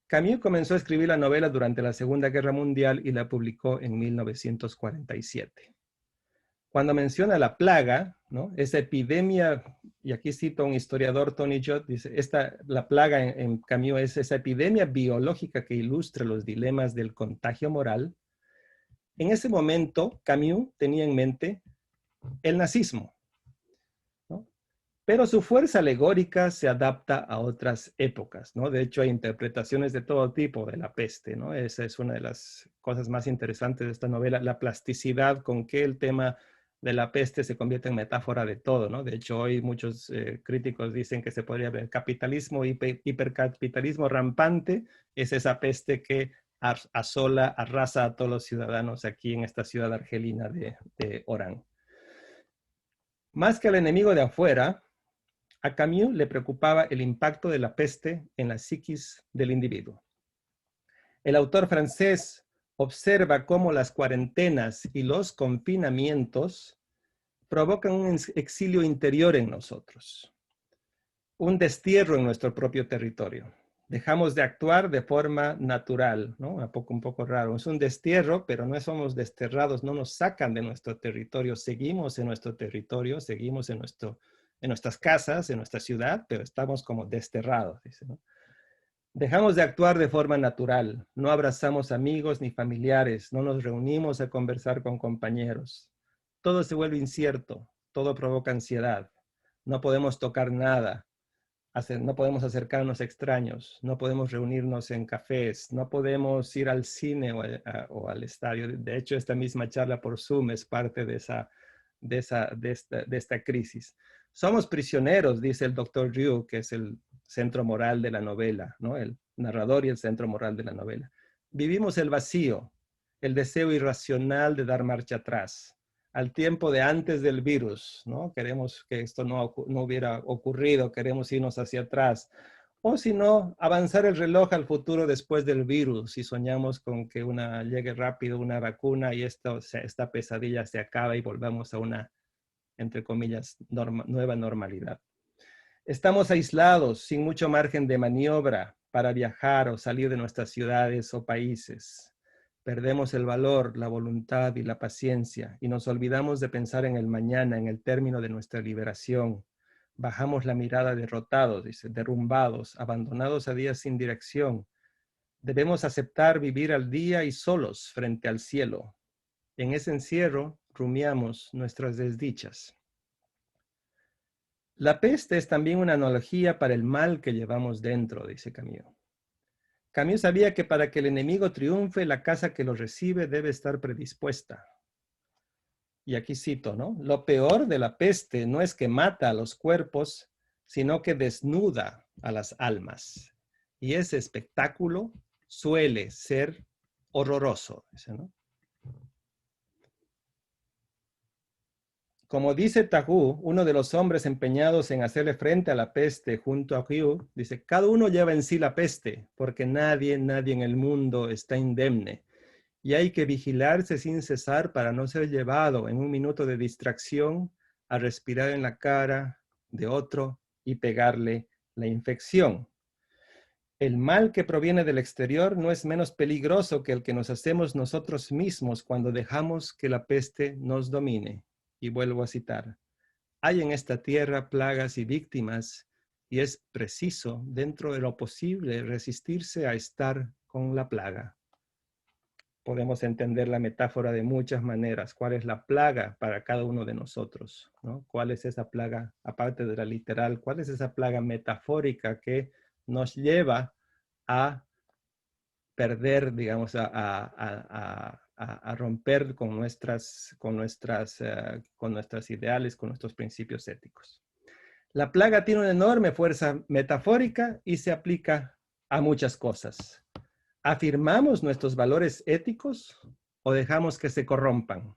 Camus comenzó a escribir la novela durante la Segunda Guerra Mundial y la publicó en 1947. Cuando menciona la plaga, ¿no?, esa epidemia, y aquí cito a un historiador, Tony Judd, dice, la plaga en Camus es esa epidemia biológica que ilustra los dilemas del contagio moral. En ese momento, Camus tenía en mente el nazismo, ¿no? Pero su fuerza alegórica se adapta a otras épocas, ¿no? De hecho, hay interpretaciones de todo tipo de la peste, ¿no? Esa es una de las cosas más interesantes de esta novela, la plasticidad con que el tema de la peste se convierte en metáfora de todo, ¿no? De hecho, hoy muchos críticos dicen que se podría ver capitalismo, hipercapitalismo rampante, es esa peste que asola, arrasa a todos los ciudadanos aquí en esta ciudad argelina de Orán. Más que al enemigo de afuera, a Camus le preocupaba el impacto de la peste en la psiquis del individuo. El autor francés observa cómo las cuarentenas y los confinamientos provocan un exilio interior en nosotros, un destierro en nuestro propio territorio. Dejamos de actuar de forma natural, ¿no? Un poco raro. Es un destierro, pero no somos desterrados, no nos sacan de nuestro territorio, seguimos en nuestro territorio, seguimos en nuestras casas, en nuestra ciudad, pero estamos como desterrados, dice, ¿no? Dejamos de actuar de forma natural, no abrazamos amigos ni familiares, no nos reunimos a conversar con compañeros. Todo se vuelve incierto, todo provoca ansiedad. No podemos tocar nada, no podemos acercarnos a extraños, no podemos reunirnos en cafés, no podemos ir al cine o al estadio. De hecho, esta misma charla por Zoom es parte de esta crisis. Somos prisioneros, dice el doctor Ryu, que es el centro moral de la novela, ¿no? El narrador y el centro moral de la novela. Vivimos el vacío, el deseo irracional de dar marcha atrás, al tiempo de antes del virus, ¿no? Queremos que esto no hubiera ocurrido, queremos irnos hacia atrás. O si no, avanzar el reloj al futuro después del virus y soñamos con que llegue rápido una vacuna y esta pesadilla se acaba y volvamos a una, entre comillas, nueva normalidad. Estamos aislados, sin mucho margen de maniobra para viajar o salir de nuestras ciudades o países. Perdemos el valor, la voluntad y la paciencia y nos olvidamos de pensar en el mañana, en el término de nuestra liberación. Bajamos la mirada derrotados, dice, derrumbados, abandonados a días sin dirección. Debemos aceptar vivir al día y solos frente al cielo. En ese encierro rumiamos nuestras desdichas. La peste es también una analogía para el mal que llevamos dentro, dice Camus. Camus sabía que para que el enemigo triunfe, la casa que lo recibe debe estar predispuesta. Y aquí cito, ¿no? Lo peor de la peste no es que mata a los cuerpos, sino que desnuda a las almas. Y ese espectáculo suele ser horroroso, dice, ¿no? Como dice Tahu, uno de los hombres empeñados en hacerle frente a la peste junto a Ryu, dice, cada uno lleva en sí la peste, porque nadie en el mundo está indemne. Y hay que vigilarse sin cesar para no ser llevado en un minuto de distracción a respirar en la cara de otro y pegarle la infección. El mal que proviene del exterior no es menos peligroso que el que nos hacemos nosotros mismos cuando dejamos que la peste nos domine. Y vuelvo a citar, hay en esta tierra plagas y víctimas y es preciso, dentro de lo posible, resistirse a estar con la plaga. Podemos entender la metáfora de muchas maneras. ¿Cuál es la plaga para cada uno de nosotros, ¿no? ¿Cuál es esa plaga, aparte de la literal, cuál es esa plaga metafórica que nos lleva a perder, digamos, a romper con nuestras ideales, con nuestros principios éticos? La plaga tiene una enorme fuerza metafórica y se aplica a muchas cosas. ¿Afirmamos nuestros valores éticos o dejamos que se corrompan?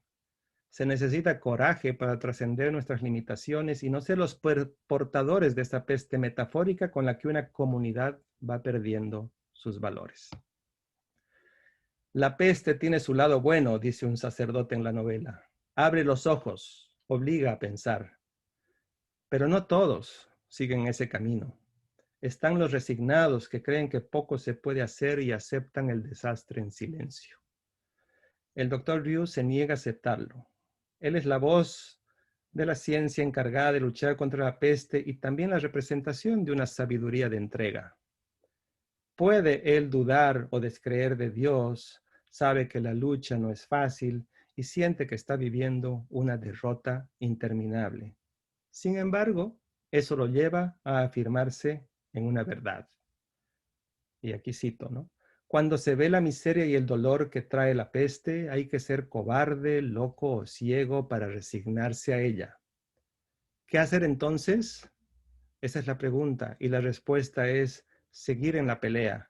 Se necesita coraje para trascender nuestras limitaciones y no ser los portadores de esta peste metafórica con la que una comunidad va perdiendo sus valores. La peste tiene su lado bueno, dice un sacerdote en la novela. Abre los ojos, obliga a pensar. Pero no todos siguen ese camino. Están los resignados que creen que poco se puede hacer y aceptan el desastre en silencio. El doctor Ryu se niega a aceptarlo. Él es la voz de la ciencia encargada de luchar contra la peste y también la representación de una sabiduría de entrega. Puede él dudar o descreer de Dios, sabe que la lucha no es fácil y siente que está viviendo una derrota interminable. Sin embargo, Eso lo lleva a afirmarse en una verdad. Y aquí cito, ¿no? Cuando se ve la miseria y el dolor que trae la peste, hay que ser cobarde, loco o ciego para resignarse a ella. ¿Qué hacer entonces? Esa es la pregunta. Y la respuesta es seguir en la pelea.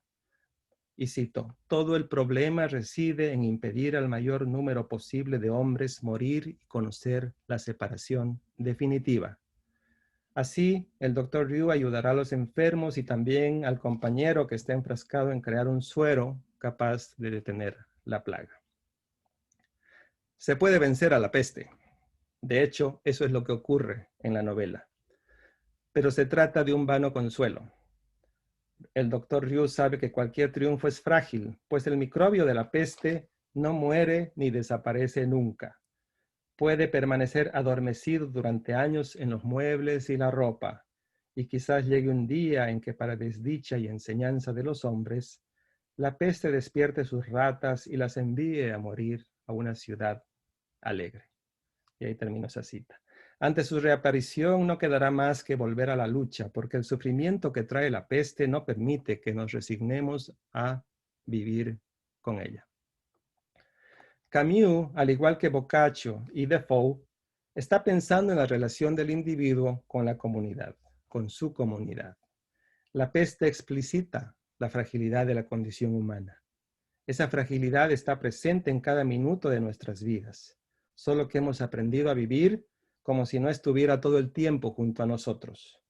Y cito, todo el problema reside en impedir al mayor número posible de hombres morir y conocer la separación definitiva. Así, el Dr. Ryu ayudará a los enfermos y también al compañero que está enfrascado en crear un suero capaz de detener la plaga. Se puede vencer a la peste. De hecho, eso es lo que ocurre en la novela. Pero se trata de un vano consuelo. El Dr. Ryu sabe que cualquier triunfo es frágil, pues el microbio de la peste no muere ni desaparece nunca. Puede permanecer adormecido durante años en los muebles y la ropa, y quizás llegue un día en que, para desdicha y enseñanza de los hombres, la peste despierte sus ratas y las envíe a morir a una ciudad alegre. Y ahí termino esa cita. Ante su reaparición no quedará más que volver a la lucha, porque el sufrimiento que trae la peste no permite que nos resignemos a vivir con ella. Camus, al igual que Boccaccio y Defoe, está pensando en la relación del individuo con la comunidad, con su comunidad. La peste explicita la fragilidad de la condición humana. Esa fragilidad está presente en cada minuto de nuestras vidas, solo que hemos aprendido a vivir como si no estuviera todo el tiempo junto a nosotros.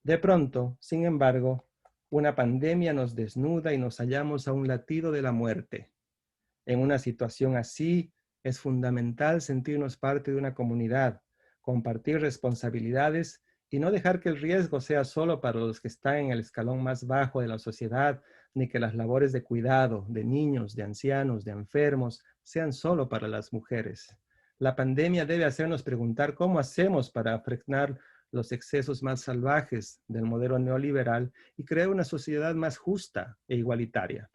De pronto, sin embargo, una pandemia nos desnuda y nos hallamos a un latido de la muerte. En una situación así, es fundamental sentirnos parte de una comunidad, compartir responsabilidades y no dejar que el riesgo sea solo para los que están en el escalón más bajo de la sociedad, ni que las labores de cuidado de niños, de ancianos, de enfermos, sean solo para las mujeres. La pandemia debe hacernos preguntar cómo hacemos para frenar los excesos más salvajes del modelo neoliberal y crear una sociedad más justa e igualitaria.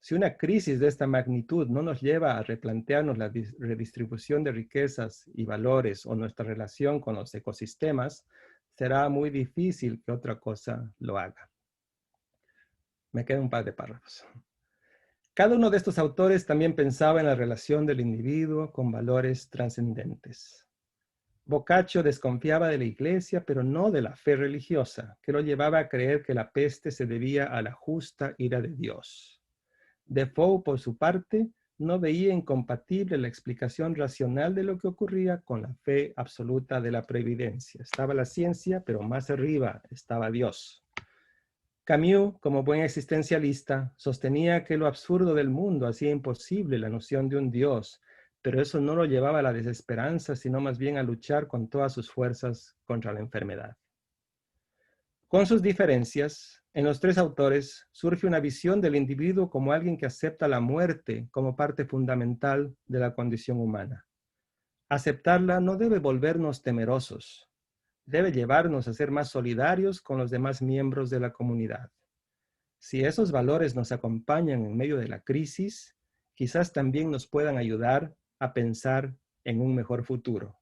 Si una crisis de esta magnitud no nos lleva a replantearnos la redistribución de riquezas y valores o nuestra relación con los ecosistemas, será muy difícil que otra cosa lo haga. Me quedan un par de párrafos. Cada uno de estos autores también pensaba en la relación del individuo con valores trascendentes. Boccaccio desconfiaba de la iglesia, pero no de la fe religiosa, que lo llevaba a creer que la peste se debía a la justa ira de Dios. Defoe, por su parte, no veía incompatible la explicación racional de lo que ocurría con la fe absoluta de la previdencia. Estaba la ciencia, pero más arriba estaba Dios. Camus, como buen existencialista, sostenía que lo absurdo del mundo hacía imposible la noción de un Dios, pero eso no lo llevaba a la desesperanza, sino más bien a luchar con todas sus fuerzas contra la enfermedad. Con sus diferencias, en los tres autores surge una visión del individuo como alguien que acepta la muerte como parte fundamental de la condición humana. Aceptarla no debe volvernos temerosos, debe llevarnos a ser más solidarios con los demás miembros de la comunidad. Si esos valores nos acompañan en medio de la crisis, quizás también nos puedan ayudar a pensar en un mejor futuro.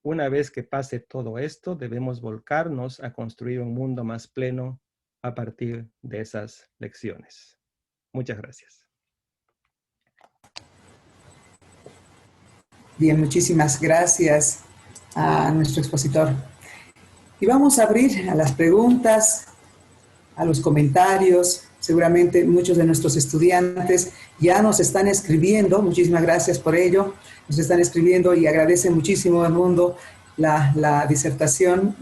Una vez que pase todo esto, debemos volcarnos a construir un mundo más pleno a partir de esas lecciones. Muchas gracias. Bien, muchísimas gracias a nuestro expositor. Y vamos a abrir a las preguntas, a los comentarios. Seguramente muchos de nuestros estudiantes ya nos están escribiendo. Muchísimas gracias por ello. Nos están escribiendo y agradece muchísimo al mundo la disertación.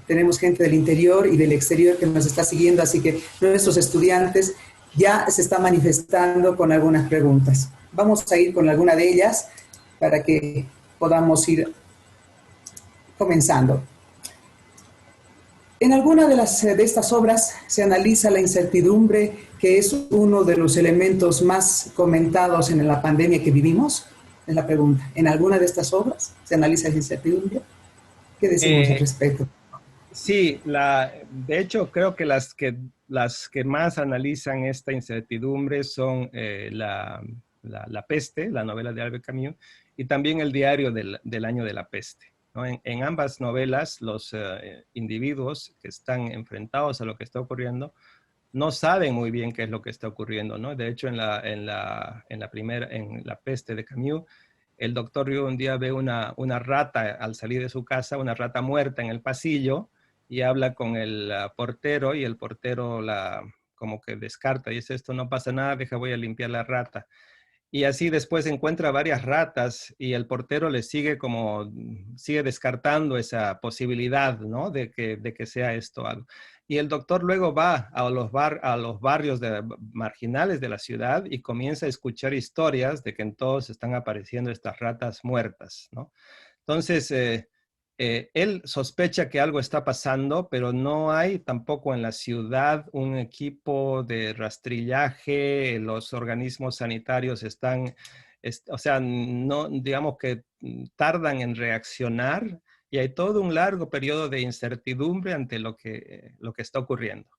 Tenemos gente del interior y del exterior que nos está siguiendo, así que nuestros estudiantes ya se están manifestando con algunas preguntas. Vamos a ir con alguna de ellas para que podamos ir comenzando. En alguna de estas obras se analiza la incertidumbre, que es uno de los elementos más comentados en la pandemia que vivimos. Es la pregunta. ¿En alguna de estas obras se analiza la incertidumbre? ¿Qué decimos al respecto? Sí, de hecho creo que las que más analizan esta incertidumbre son la peste, la novela de Albert Camus, y también el diario del año de la peste. ¿no? En ambas novelas, los individuos que están enfrentados a lo que está ocurriendo no saben muy bien qué es lo que está ocurriendo, ¿no? De hecho, en la peste de Camus, el doctor Rieu un día ve una rata al salir de su casa, una rata muerta en el pasillo, y habla con el portero, y el portero como que descarta, y dice, esto no pasa nada, voy a limpiar la rata. Y así después encuentra varias ratas y el portero le sigue descartando esa posibilidad, ¿no? De que sea esto algo. Y el doctor luego va a los barrios marginales de la ciudad y comienza a escuchar historias de que en todos están apareciendo estas ratas muertas, ¿no? Entonces, él sospecha que algo está pasando, pero no hay tampoco en la ciudad un equipo de rastrillaje, los organismos sanitarios o sea, no, digamos que tardan en reaccionar y hay todo un largo periodo de incertidumbre ante lo que está ocurriendo.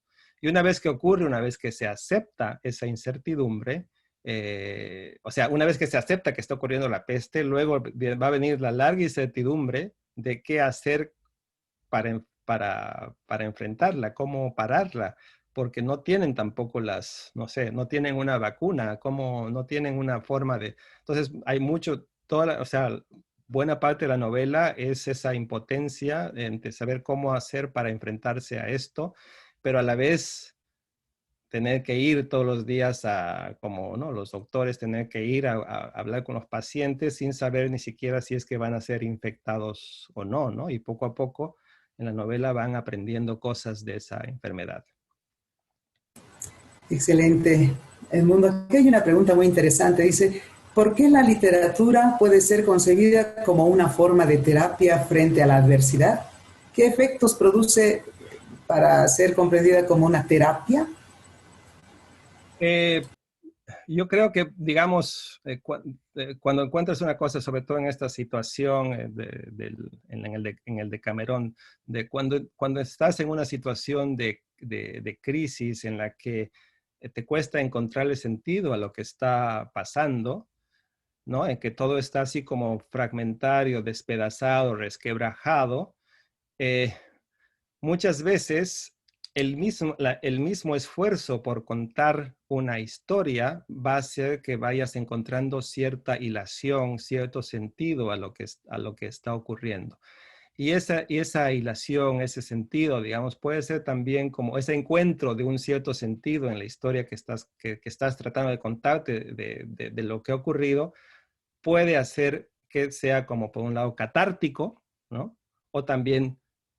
Y una vez que ocurre, una vez que se acepta esa incertidumbre, o sea, una vez que se acepta que está ocurriendo la peste, luego va a venir la larga incertidumbre de qué hacer para enfrentarla, cómo pararla, porque no tienen tampoco no sé, no tienen una vacuna, no tienen una forma de... Entonces, hay mucho, o sea, buena parte de la novela es esa impotencia de saber cómo hacer para enfrentarse a esto, pero a la vez tener que ir todos los días como ¿no? los doctores, tener que ir a hablar con los pacientes sin saber ni siquiera si es que van a ser infectados o no, ¿no? Y poco a poco en la novela van aprendiendo cosas de esa enfermedad. Excelente. Edmundo, aquí hay una pregunta muy interesante. Dice, ¿por qué la literatura puede ser concebida como una forma de terapia frente a la adversidad? ¿Qué efectos produce para ser comprendida como una terapia? Yo creo que, digamos, cuando encuentras una cosa, sobre todo en esta situación en el Decamerón, cuando estás en una situación de crisis en la que te cuesta encontrarle sentido a lo que está pasando, ¿no? En que todo está así como fragmentario, despedazado, resquebrajado, muchas veces el mismo esfuerzo por contar una historia va a hacer que vayas encontrando cierta hilación, cierto sentido a lo que está ocurriendo. Y esa hilación, ese sentido, digamos, puede ser también como ese encuentro de un cierto sentido en la historia que estás tratando de contarte de lo que ha ocurrido, puede hacer que sea como por un lado catártico, ¿no? O también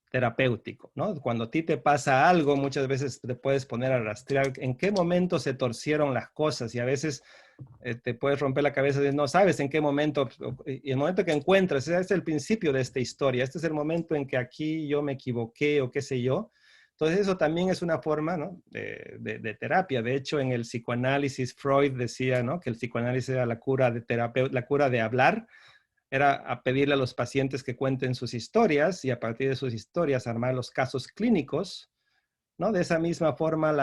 terapéutico, ¿no? Cuando a ti te pasa algo, muchas veces te puedes poner a rastrear en qué momento se torcieron las cosas y a veces te puedes romper la cabeza y no sabes en qué momento, y el momento que encuentras, ese es el principio de esta historia, este es el momento en que aquí yo me equivoqué o qué sé yo. Entonces eso también es una forma, ¿no? de terapia. De hecho, en el psicoanálisis, Freud decía, ¿no? Que el psicoanálisis era la cura la cura de hablar, era a pedirle a los pacientes que cuenten sus historias y a partir de sus historias armar los casos clínicos, ¿no? De esa misma forma,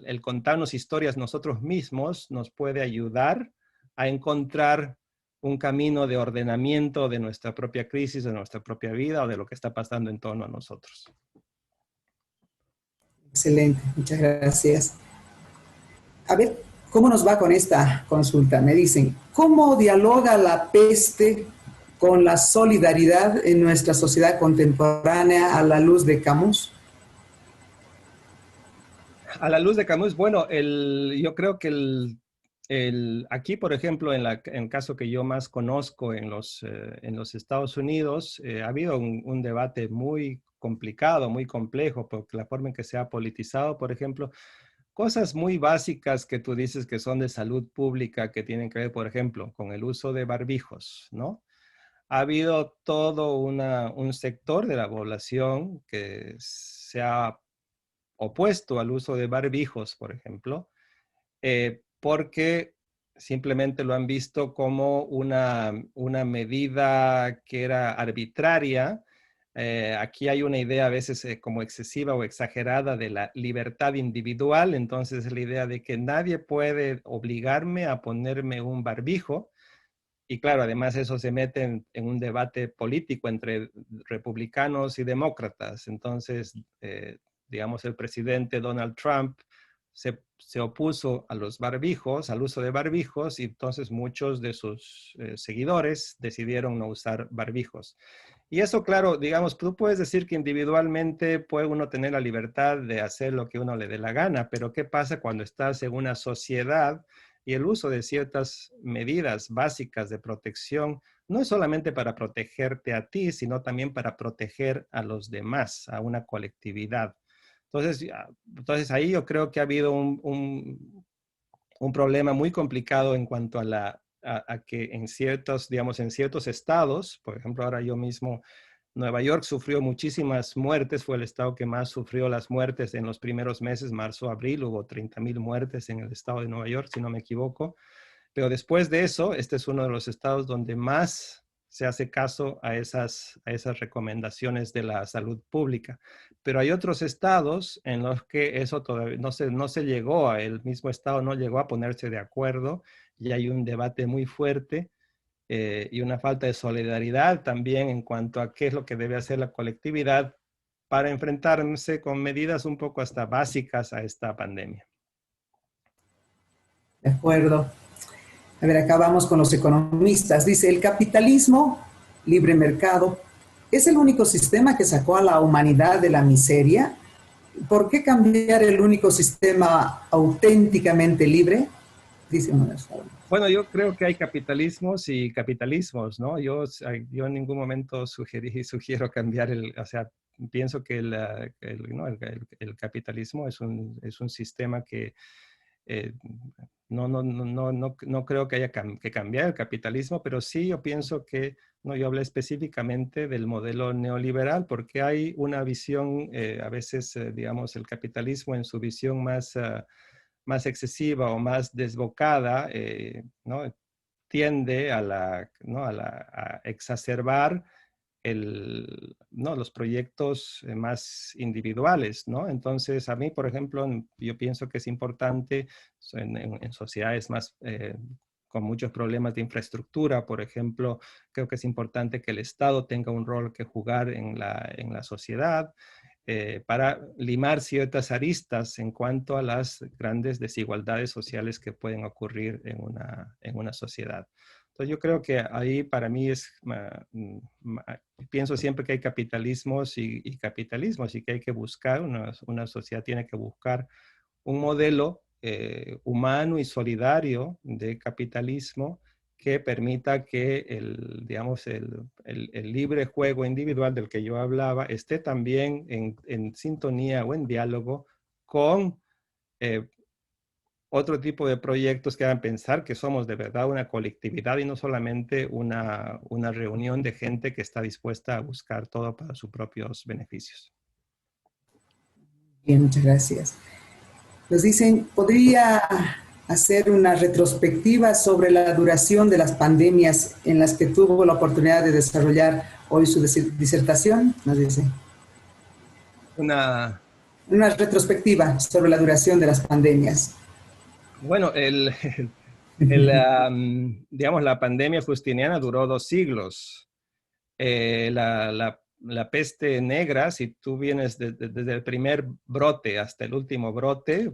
el contarnos historias nosotros mismos nos puede ayudar a encontrar un camino de ordenamiento de nuestra propia crisis, de nuestra propia vida o de lo que está pasando en torno a nosotros. Excelente, muchas gracias. A ver, ¿cómo nos va con esta consulta? Me dicen, ¿cómo dialoga la peste con la solidaridad en nuestra sociedad contemporánea a la luz de Camus? A la luz de Camus, bueno, yo creo que aquí, por ejemplo, en el caso que yo más conozco en los Estados Unidos, ha habido un debate muy complicado, muy complejo, porque la forma en que se ha politizado, por ejemplo, cosas muy básicas que tú dices que son de salud pública, que tienen que ver, por ejemplo, con el uso de barbijos, ¿no? Ha habido todo un sector de la población que se ha opuesto al uso de barbijos, por ejemplo, porque simplemente lo han visto como una medida que era arbitraria. Aquí hay una idea a veces como excesiva o exagerada de la libertad individual, entonces la idea de que nadie puede obligarme a ponerme un barbijo, Y claro, además eso se mete en un debate político entre republicanos y demócratas. Entonces, digamos, el presidente Donald Trump se opuso a los barbijos, al uso de barbijos, y entonces muchos de sus seguidores decidieron no usar barbijos. Y eso, claro, digamos, tú puedes decir que individualmente puede uno tener la libertad de hacer lo que uno le dé la gana, pero ¿qué pasa cuando estás en una sociedad y el uso de ciertas medidas básicas de protección no es solamente para protegerte a ti, sino también para proteger a los demás, a una colectividad? Entonces ahí yo creo que ha habido un problema muy complicado en cuanto a que en ciertos, digamos, en ciertos estados, por ejemplo, ahora yo mismo, Nueva York sufrió muchísimas muertes, fue el estado que más sufrió las muertes en los primeros meses, marzo, abril, hubo 30,000 muertes en el estado de Nueva York, si no me equivoco. Pero después de eso, este es uno de los estados donde más se hace caso a esas recomendaciones de la salud pública. Pero hay otros estados en los que eso todavía no se llegó, el mismo estado no llegó a ponerse de acuerdo y hay un debate muy fuerte y una falta de solidaridad también en cuanto a qué es lo que debe hacer la colectividad para enfrentarse con medidas un poco hasta básicas a esta pandemia. De acuerdo. A ver, acá vamos con los economistas. Dice, el capitalismo, libre mercado, es el único sistema que sacó a la humanidad de la miseria. ¿Por qué cambiar el único sistema auténticamente libre? Dice uno de los jóvenes. Bueno, yo creo que hay capitalismos y capitalismos, ¿no? Yo en ningún momento sugiero cambiar o sea, pienso que el capitalismo es un sistema que no creo que haya que cambiar el capitalismo, pero sí yo pienso que, no, yo hablé específicamente del modelo neoliberal porque hay una visión, a veces, digamos, el capitalismo en su visión más excesiva o más desbocada, ¿no? Tiende a exacerbar los proyectos más individuales, ¿no? Entonces, a mí, por ejemplo, yo pienso que es importante en sociedades más con muchos problemas de infraestructura, por ejemplo, creo que es importante que el Estado tenga un rol que jugar en la sociedad para limar ciertas aristas en cuanto a las grandes desigualdades sociales que pueden ocurrir en una sociedad. Entonces yo creo que ahí para mí pienso siempre que hay capitalismos y capitalismos y que hay que buscar, una sociedad tiene que buscar un modelo humano y solidario de capitalismo que permita que digamos, el libre juego individual del que yo hablaba esté también en sintonía o en diálogo con otro tipo de proyectos que hagan pensar que somos de verdad una colectividad y no solamente una reunión de gente que está dispuesta a buscar todo para sus propios beneficios. Bien, muchas gracias. Nos dicen, ¿podría hacer una retrospectiva sobre la duración de las pandemias en las que tuvo la oportunidad de desarrollar hoy su disertación? Nos dice. Una retrospectiva sobre la duración de las pandemias. Bueno, digamos, la pandemia justiniana duró 2 siglos. La peste negra, si tú vienes desde el primer brote hasta el último brote,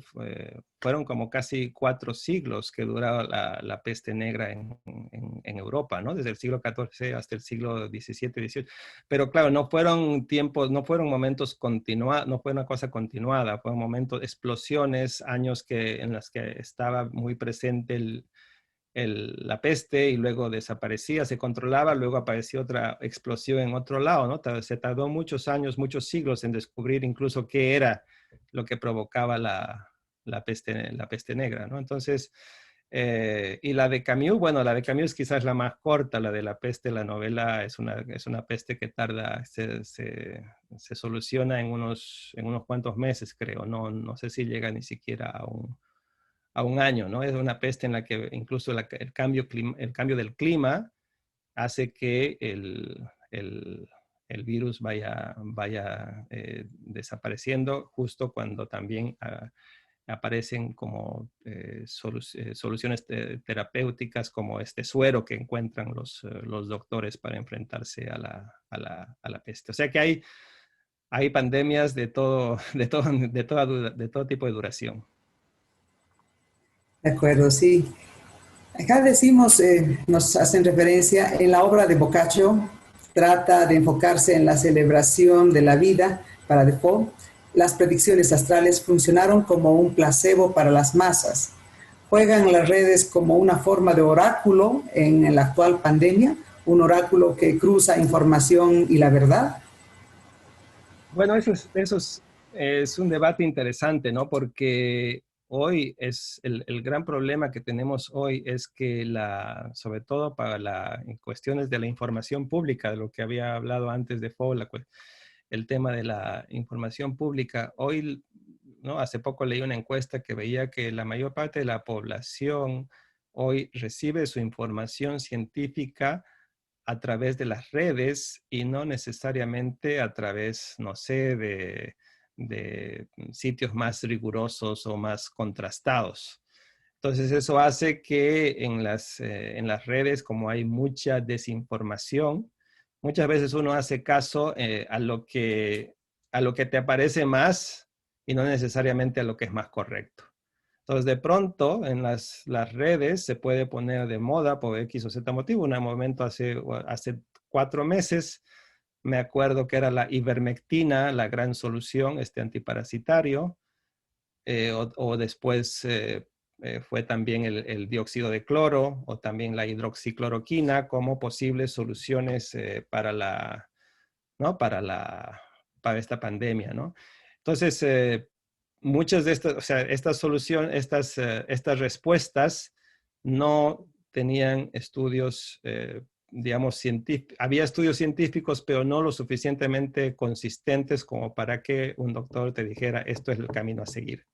fueron como casi 4 siglos que duraba la peste negra en Europa, ¿no? Desde el siglo XIV hasta el siglo XVII, XVIII. Pero claro, no fueron tiempos, no fueron momentos continuados, no fue una cosa continuada, fueron momentos, explosiones, años en los que estaba muy presente la peste y luego desaparecía, se controlaba, luego apareció otra explosión en otro lado, ¿no? Se tardó muchos años, muchos siglos en descubrir incluso qué era lo que provocaba la peste negra, ¿no? Entonces, y la de Camus, bueno, la de Camus es quizás la más corta, la de la peste, la novela es una peste que tarda, se soluciona en unos cuantos meses, creo, no sé si llega ni siquiera a un año, ¿no? Es una peste en la que incluso el cambio del clima hace que el virus vaya desapareciendo justo cuando también aparecen como soluciones terapéuticas como este suero que encuentran los doctores para enfrentarse a la peste. O sea que hay pandemias de todo tipo de duración. De acuerdo, sí. Acá decimos, nos hacen referencia, en la obra de Boccaccio, trata de enfocarse en la celebración de la vida para Defoe. Las predicciones astrales funcionaron como un placebo para las masas. ¿Juegan las redes como una forma de oráculo en la actual pandemia? ¿Un oráculo que cruza información y la verdad? Bueno, es un debate interesante, ¿no? Porque hoy el gran problema que tenemos hoy es que sobre todo en cuestiones de la información pública, de lo que había hablado antes de Paul, el tema de la información pública, hoy, ¿no? Hace poco leí una encuesta que veía que la mayor parte de la población hoy recibe su información científica a través de las redes y no necesariamente a través, no sé, de sitios más rigurosos o más contrastados. Entonces eso hace que en las redes, como hay mucha desinformación, muchas veces uno hace caso a lo que te aparece más y no necesariamente a lo que es más correcto. Entonces, de pronto, en las redes se puede poner de moda por X o Z motivo. En un momento, hace 4 meses, me acuerdo que era la ivermectina, la gran solución, antiparasitario. O después fue también el dióxido de cloro o también la hidroxicloroquina como posibles soluciones ¿no? para esta pandemia, ¿no? Entonces, muchas de estas, o sea, estas respuestas no tenían estudios, digamos, científicos. Había estudios científicos, pero no lo suficientemente consistentes como para que un doctor te dijera, esto es el camino a seguir.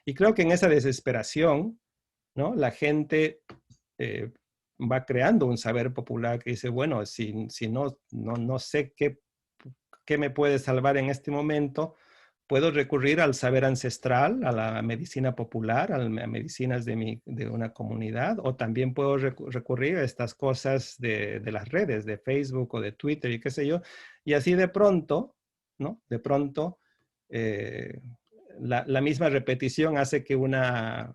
Y creo que en esa desesperación, ¿no? La gente va creando un saber popular que dice, bueno, si no sé qué me puede salvar en este momento, puedo recurrir al saber ancestral, a la medicina popular, a medicinas de una comunidad, o también puedo recurrir a estas cosas de las redes, de Facebook o de Twitter y qué sé yo, y así de pronto, ¿no? De pronto, la misma repetición hace que una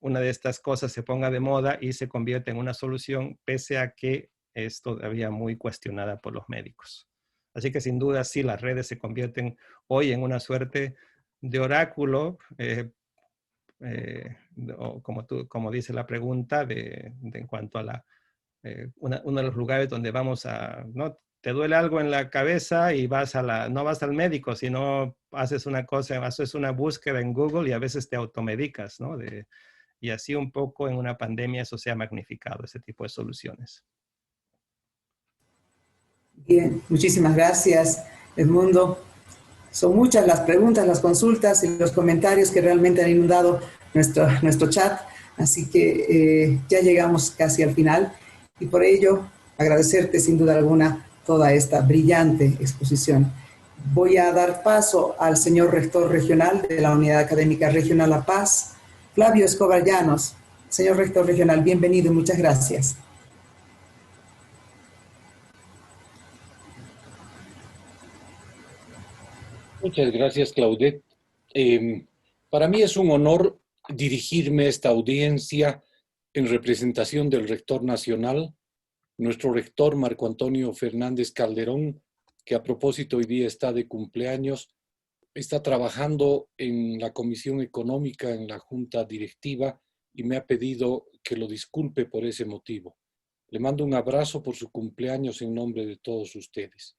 de estas cosas se ponga de moda y se convierte en una solución, pese a que es todavía muy cuestionada por los médicos. Así que sin duda sí, las redes se convierten hoy en una suerte de oráculo, como dice la pregunta, en cuanto a uno de los lugares donde vamos ¿no? Te duele algo en la cabeza y no vas al médico, sino haces una búsqueda en Google y a veces te automedicas, ¿no? Y así un poco en una pandemia eso se ha magnificado, ese tipo de soluciones. Bien, muchísimas gracias, Edmundo. Son muchas las preguntas, las consultas y los comentarios que realmente han inundado nuestro chat, así que ya llegamos casi al final y por ello agradecerte sin duda alguna toda esta brillante exposición. Voy a dar paso al señor rector regional de la Unidad Académica Regional La Paz, Flavio Escobar Llanos. Señor rector regional, bienvenido y muchas gracias. Muchas gracias, Claudette. Para mí es un honor dirigirme a esta audiencia en representación del rector nacional, nuestro rector Marco Antonio Fernández Calderón, que a propósito hoy día está de cumpleaños, está trabajando en la Comisión Económica, en la Junta Directiva, y me ha pedido que lo disculpe por ese motivo. Le mando un abrazo por su cumpleaños en nombre de todos ustedes.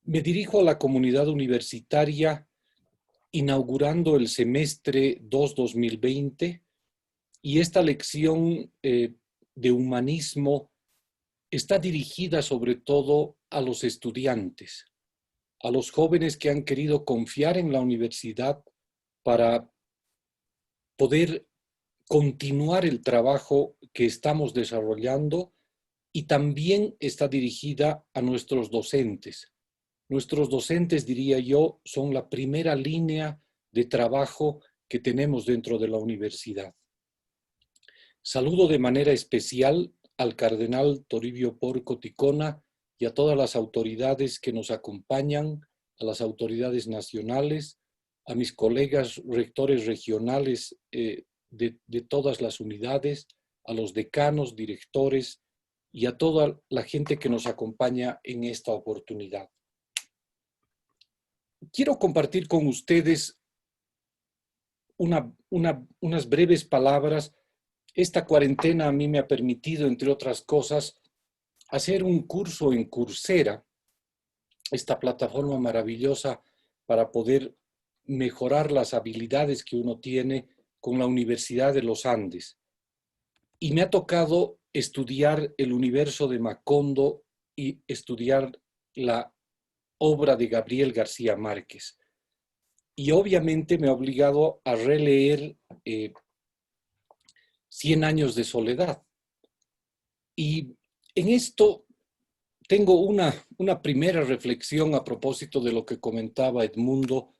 Me dirijo a la comunidad universitaria inaugurando el semestre 2020 y esta lección de humanismo está dirigida sobre todo a los estudiantes, a los jóvenes que han querido confiar en la universidad para poder continuar el trabajo que estamos desarrollando, y también está dirigida a nuestros docentes. Nuestros docentes, diría yo, son la primera línea de trabajo que tenemos dentro de la universidad. Saludo de manera especial al cardenal Toribio Porco Ticona y a todas las autoridades que nos acompañan, a las autoridades nacionales, a mis colegas rectores regionales de todas las unidades, a los decanos, directores y a toda la gente que nos acompaña en esta oportunidad. Quiero compartir con ustedes unas breves palabras. Esta cuarentena a mí me ha permitido, entre otras cosas, hacer un curso en Coursera, esta plataforma maravillosa para poder mejorar las habilidades que uno tiene con la Universidad de los Andes. Y me ha tocado estudiar el universo de Macondo y estudiar la obra de Gabriel García Márquez. Y obviamente me ha obligado a releer 100 años de soledad. Y en esto tengo una primera reflexión a propósito de lo que comentaba Edmundo.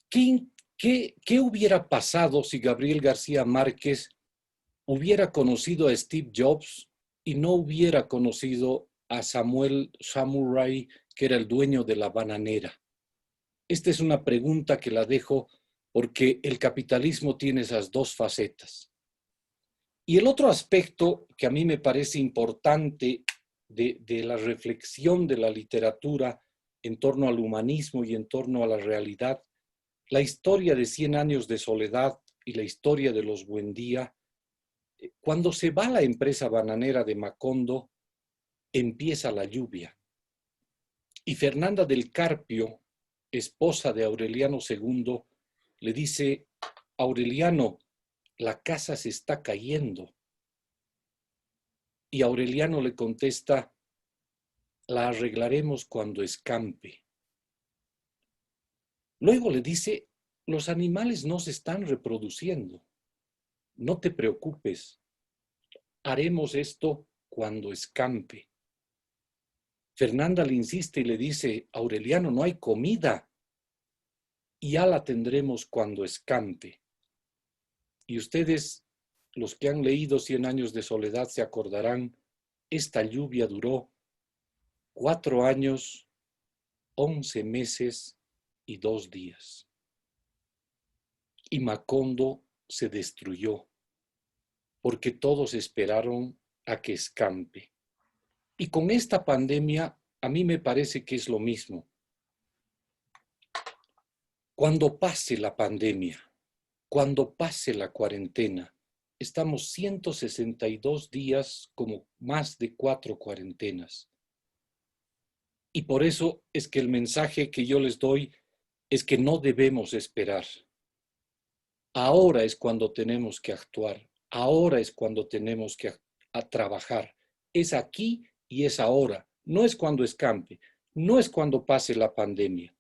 ¿Qué hubiera pasado si Gabriel García Márquez hubiera conocido a Steve Jobs y no hubiera conocido a Samuel Samurai, que era el dueño de la bananera? Esta es una pregunta que la dejo porque el capitalismo tiene esas dos facetas. Y el otro aspecto que a mí me parece importante de la reflexión de la literatura en torno al humanismo y en torno a la realidad, la historia de 100 años de soledad y la historia de los Buendía, cuando se va la empresa bananera de Macondo, empieza la lluvia. Y Fernanda del Carpio, esposa de Aureliano II, le dice: Aureliano, la casa se está cayendo. Y Aureliano le contesta: la arreglaremos cuando escampe. Luego le dice: los animales no se están reproduciendo. No te preocupes, haremos esto cuando escampe. Fernanda le insiste y le dice: Aureliano, no hay comida. Y ya la tendremos cuando escampe. Y ustedes, los que han leído 100 años de soledad, se acordarán, esta lluvia duró 4 años, 11 meses y 2 días. Y Macondo se destruyó, porque todos esperaron a que escampe. Y con esta pandemia, a mí me parece que es lo mismo. Cuando pase la pandemia, cuando pase la cuarentena, estamos 162 días como más de 4 cuarentenas. Y por eso es que el mensaje que yo les doy es que no debemos esperar. Ahora es cuando tenemos que actuar. Ahora es cuando tenemos que trabajar. Es aquí y es ahora. No es cuando escampe. No es cuando pase la pandemia.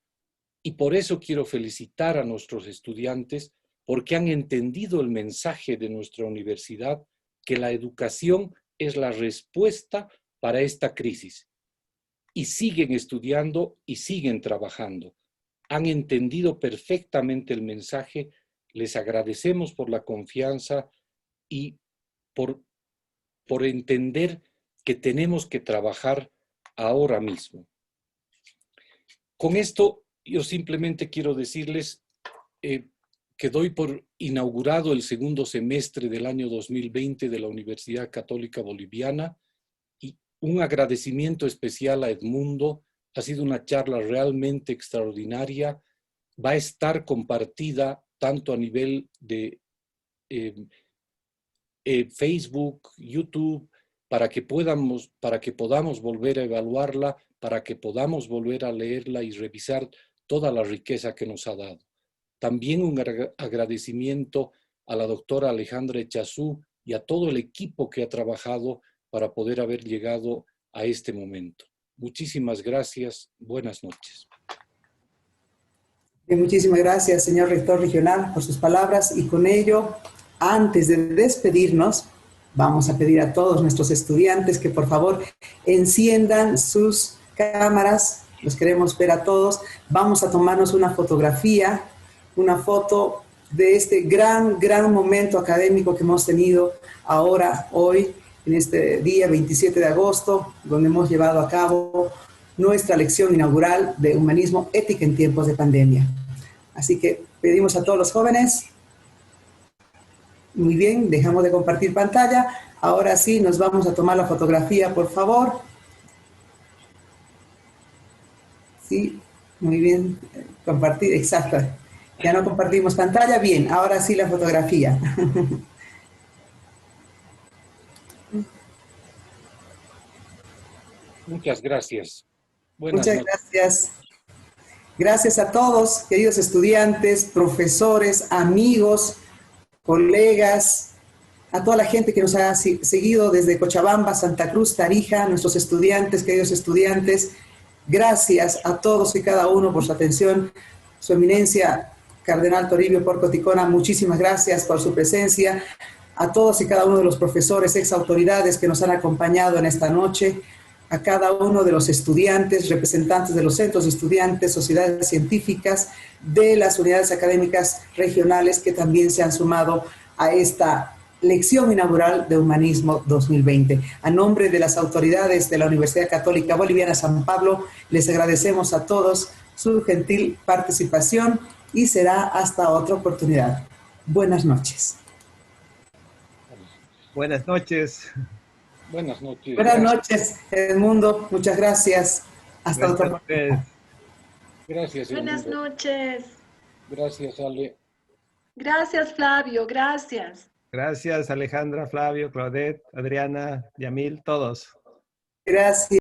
Y por eso quiero felicitar a nuestros estudiantes porque han entendido el mensaje de nuestra universidad, que la educación es la respuesta para esta crisis. Y siguen estudiando y siguen trabajando. Han entendido perfectamente el mensaje. Les agradecemos por la confianza y por entender que tenemos que trabajar ahora mismo. Con esto, yo simplemente quiero decirles que doy por inaugurado el segundo semestre del año 2020 de la Universidad Católica Boliviana y un agradecimiento especial a Edmundo. Ha sido una charla realmente extraordinaria. Va a estar compartida tanto a nivel de Facebook, YouTube, para que podamos volver a evaluarla, para que podamos volver a leerla y revisar toda la riqueza que nos ha dado. También un agradecimiento a la doctora Alejandra Echazú y a todo el equipo que ha trabajado para poder haber llegado a este momento. Muchísimas gracias. Buenas noches. Muchísimas gracias, señor rector regional, por sus palabras. Y con ello, antes de despedirnos, vamos a pedir a todos nuestros estudiantes que por favor enciendan sus cámaras los queremos ver a todos. Vamos a tomarnos una fotografía, una foto de este gran momento académico que hemos tenido ahora, hoy, en este día 27 de agosto, donde hemos llevado a cabo nuestra lección inaugural de Humanismo, Ética en tiempos de pandemia. Así que pedimos a todos los jóvenes. Muy bien, dejamos de compartir pantalla. Ahora sí, nos vamos a tomar la fotografía, por favor. Sí, muy bien. Compartir, exacto. Ya no compartimos pantalla. Bien, ahora sí la fotografía. Muchas gracias. Buenas Muchas noches. gracias. Gracias a todos, queridos estudiantes, profesores, amigos, colegas, a toda la gente que nos ha seguido desde Cochabamba, Santa Cruz, Tarija, nuestros estudiantes, queridos estudiantes. Gracias a todos y cada uno por su atención. Su eminencia, Cardenal Toribio Porco Ticona, muchísimas gracias por su presencia. A todos y cada uno de los profesores, ex autoridades que nos han acompañado en esta noche. A cada uno de los estudiantes, representantes de los centros de estudiantes, sociedades científicas, de las unidades académicas regionales que también se han sumado a esta lección inaugural de Humanismo 2020. A nombre de las autoridades de la Universidad Católica Boliviana San Pablo, les agradecemos a todos su gentil participación y será hasta otra oportunidad. Buenas noches. Buenas noches. Buenas noches. Buenas noches, Edmundo. Muchas gracias. Hasta otra oportunidad. Gracias. Buenas Edmundo. noches. Gracias, Ale. Gracias, Flavio. Gracias. Gracias, Alejandra, Flavio, Claudette, Adriana, Yamil, todos. Gracias.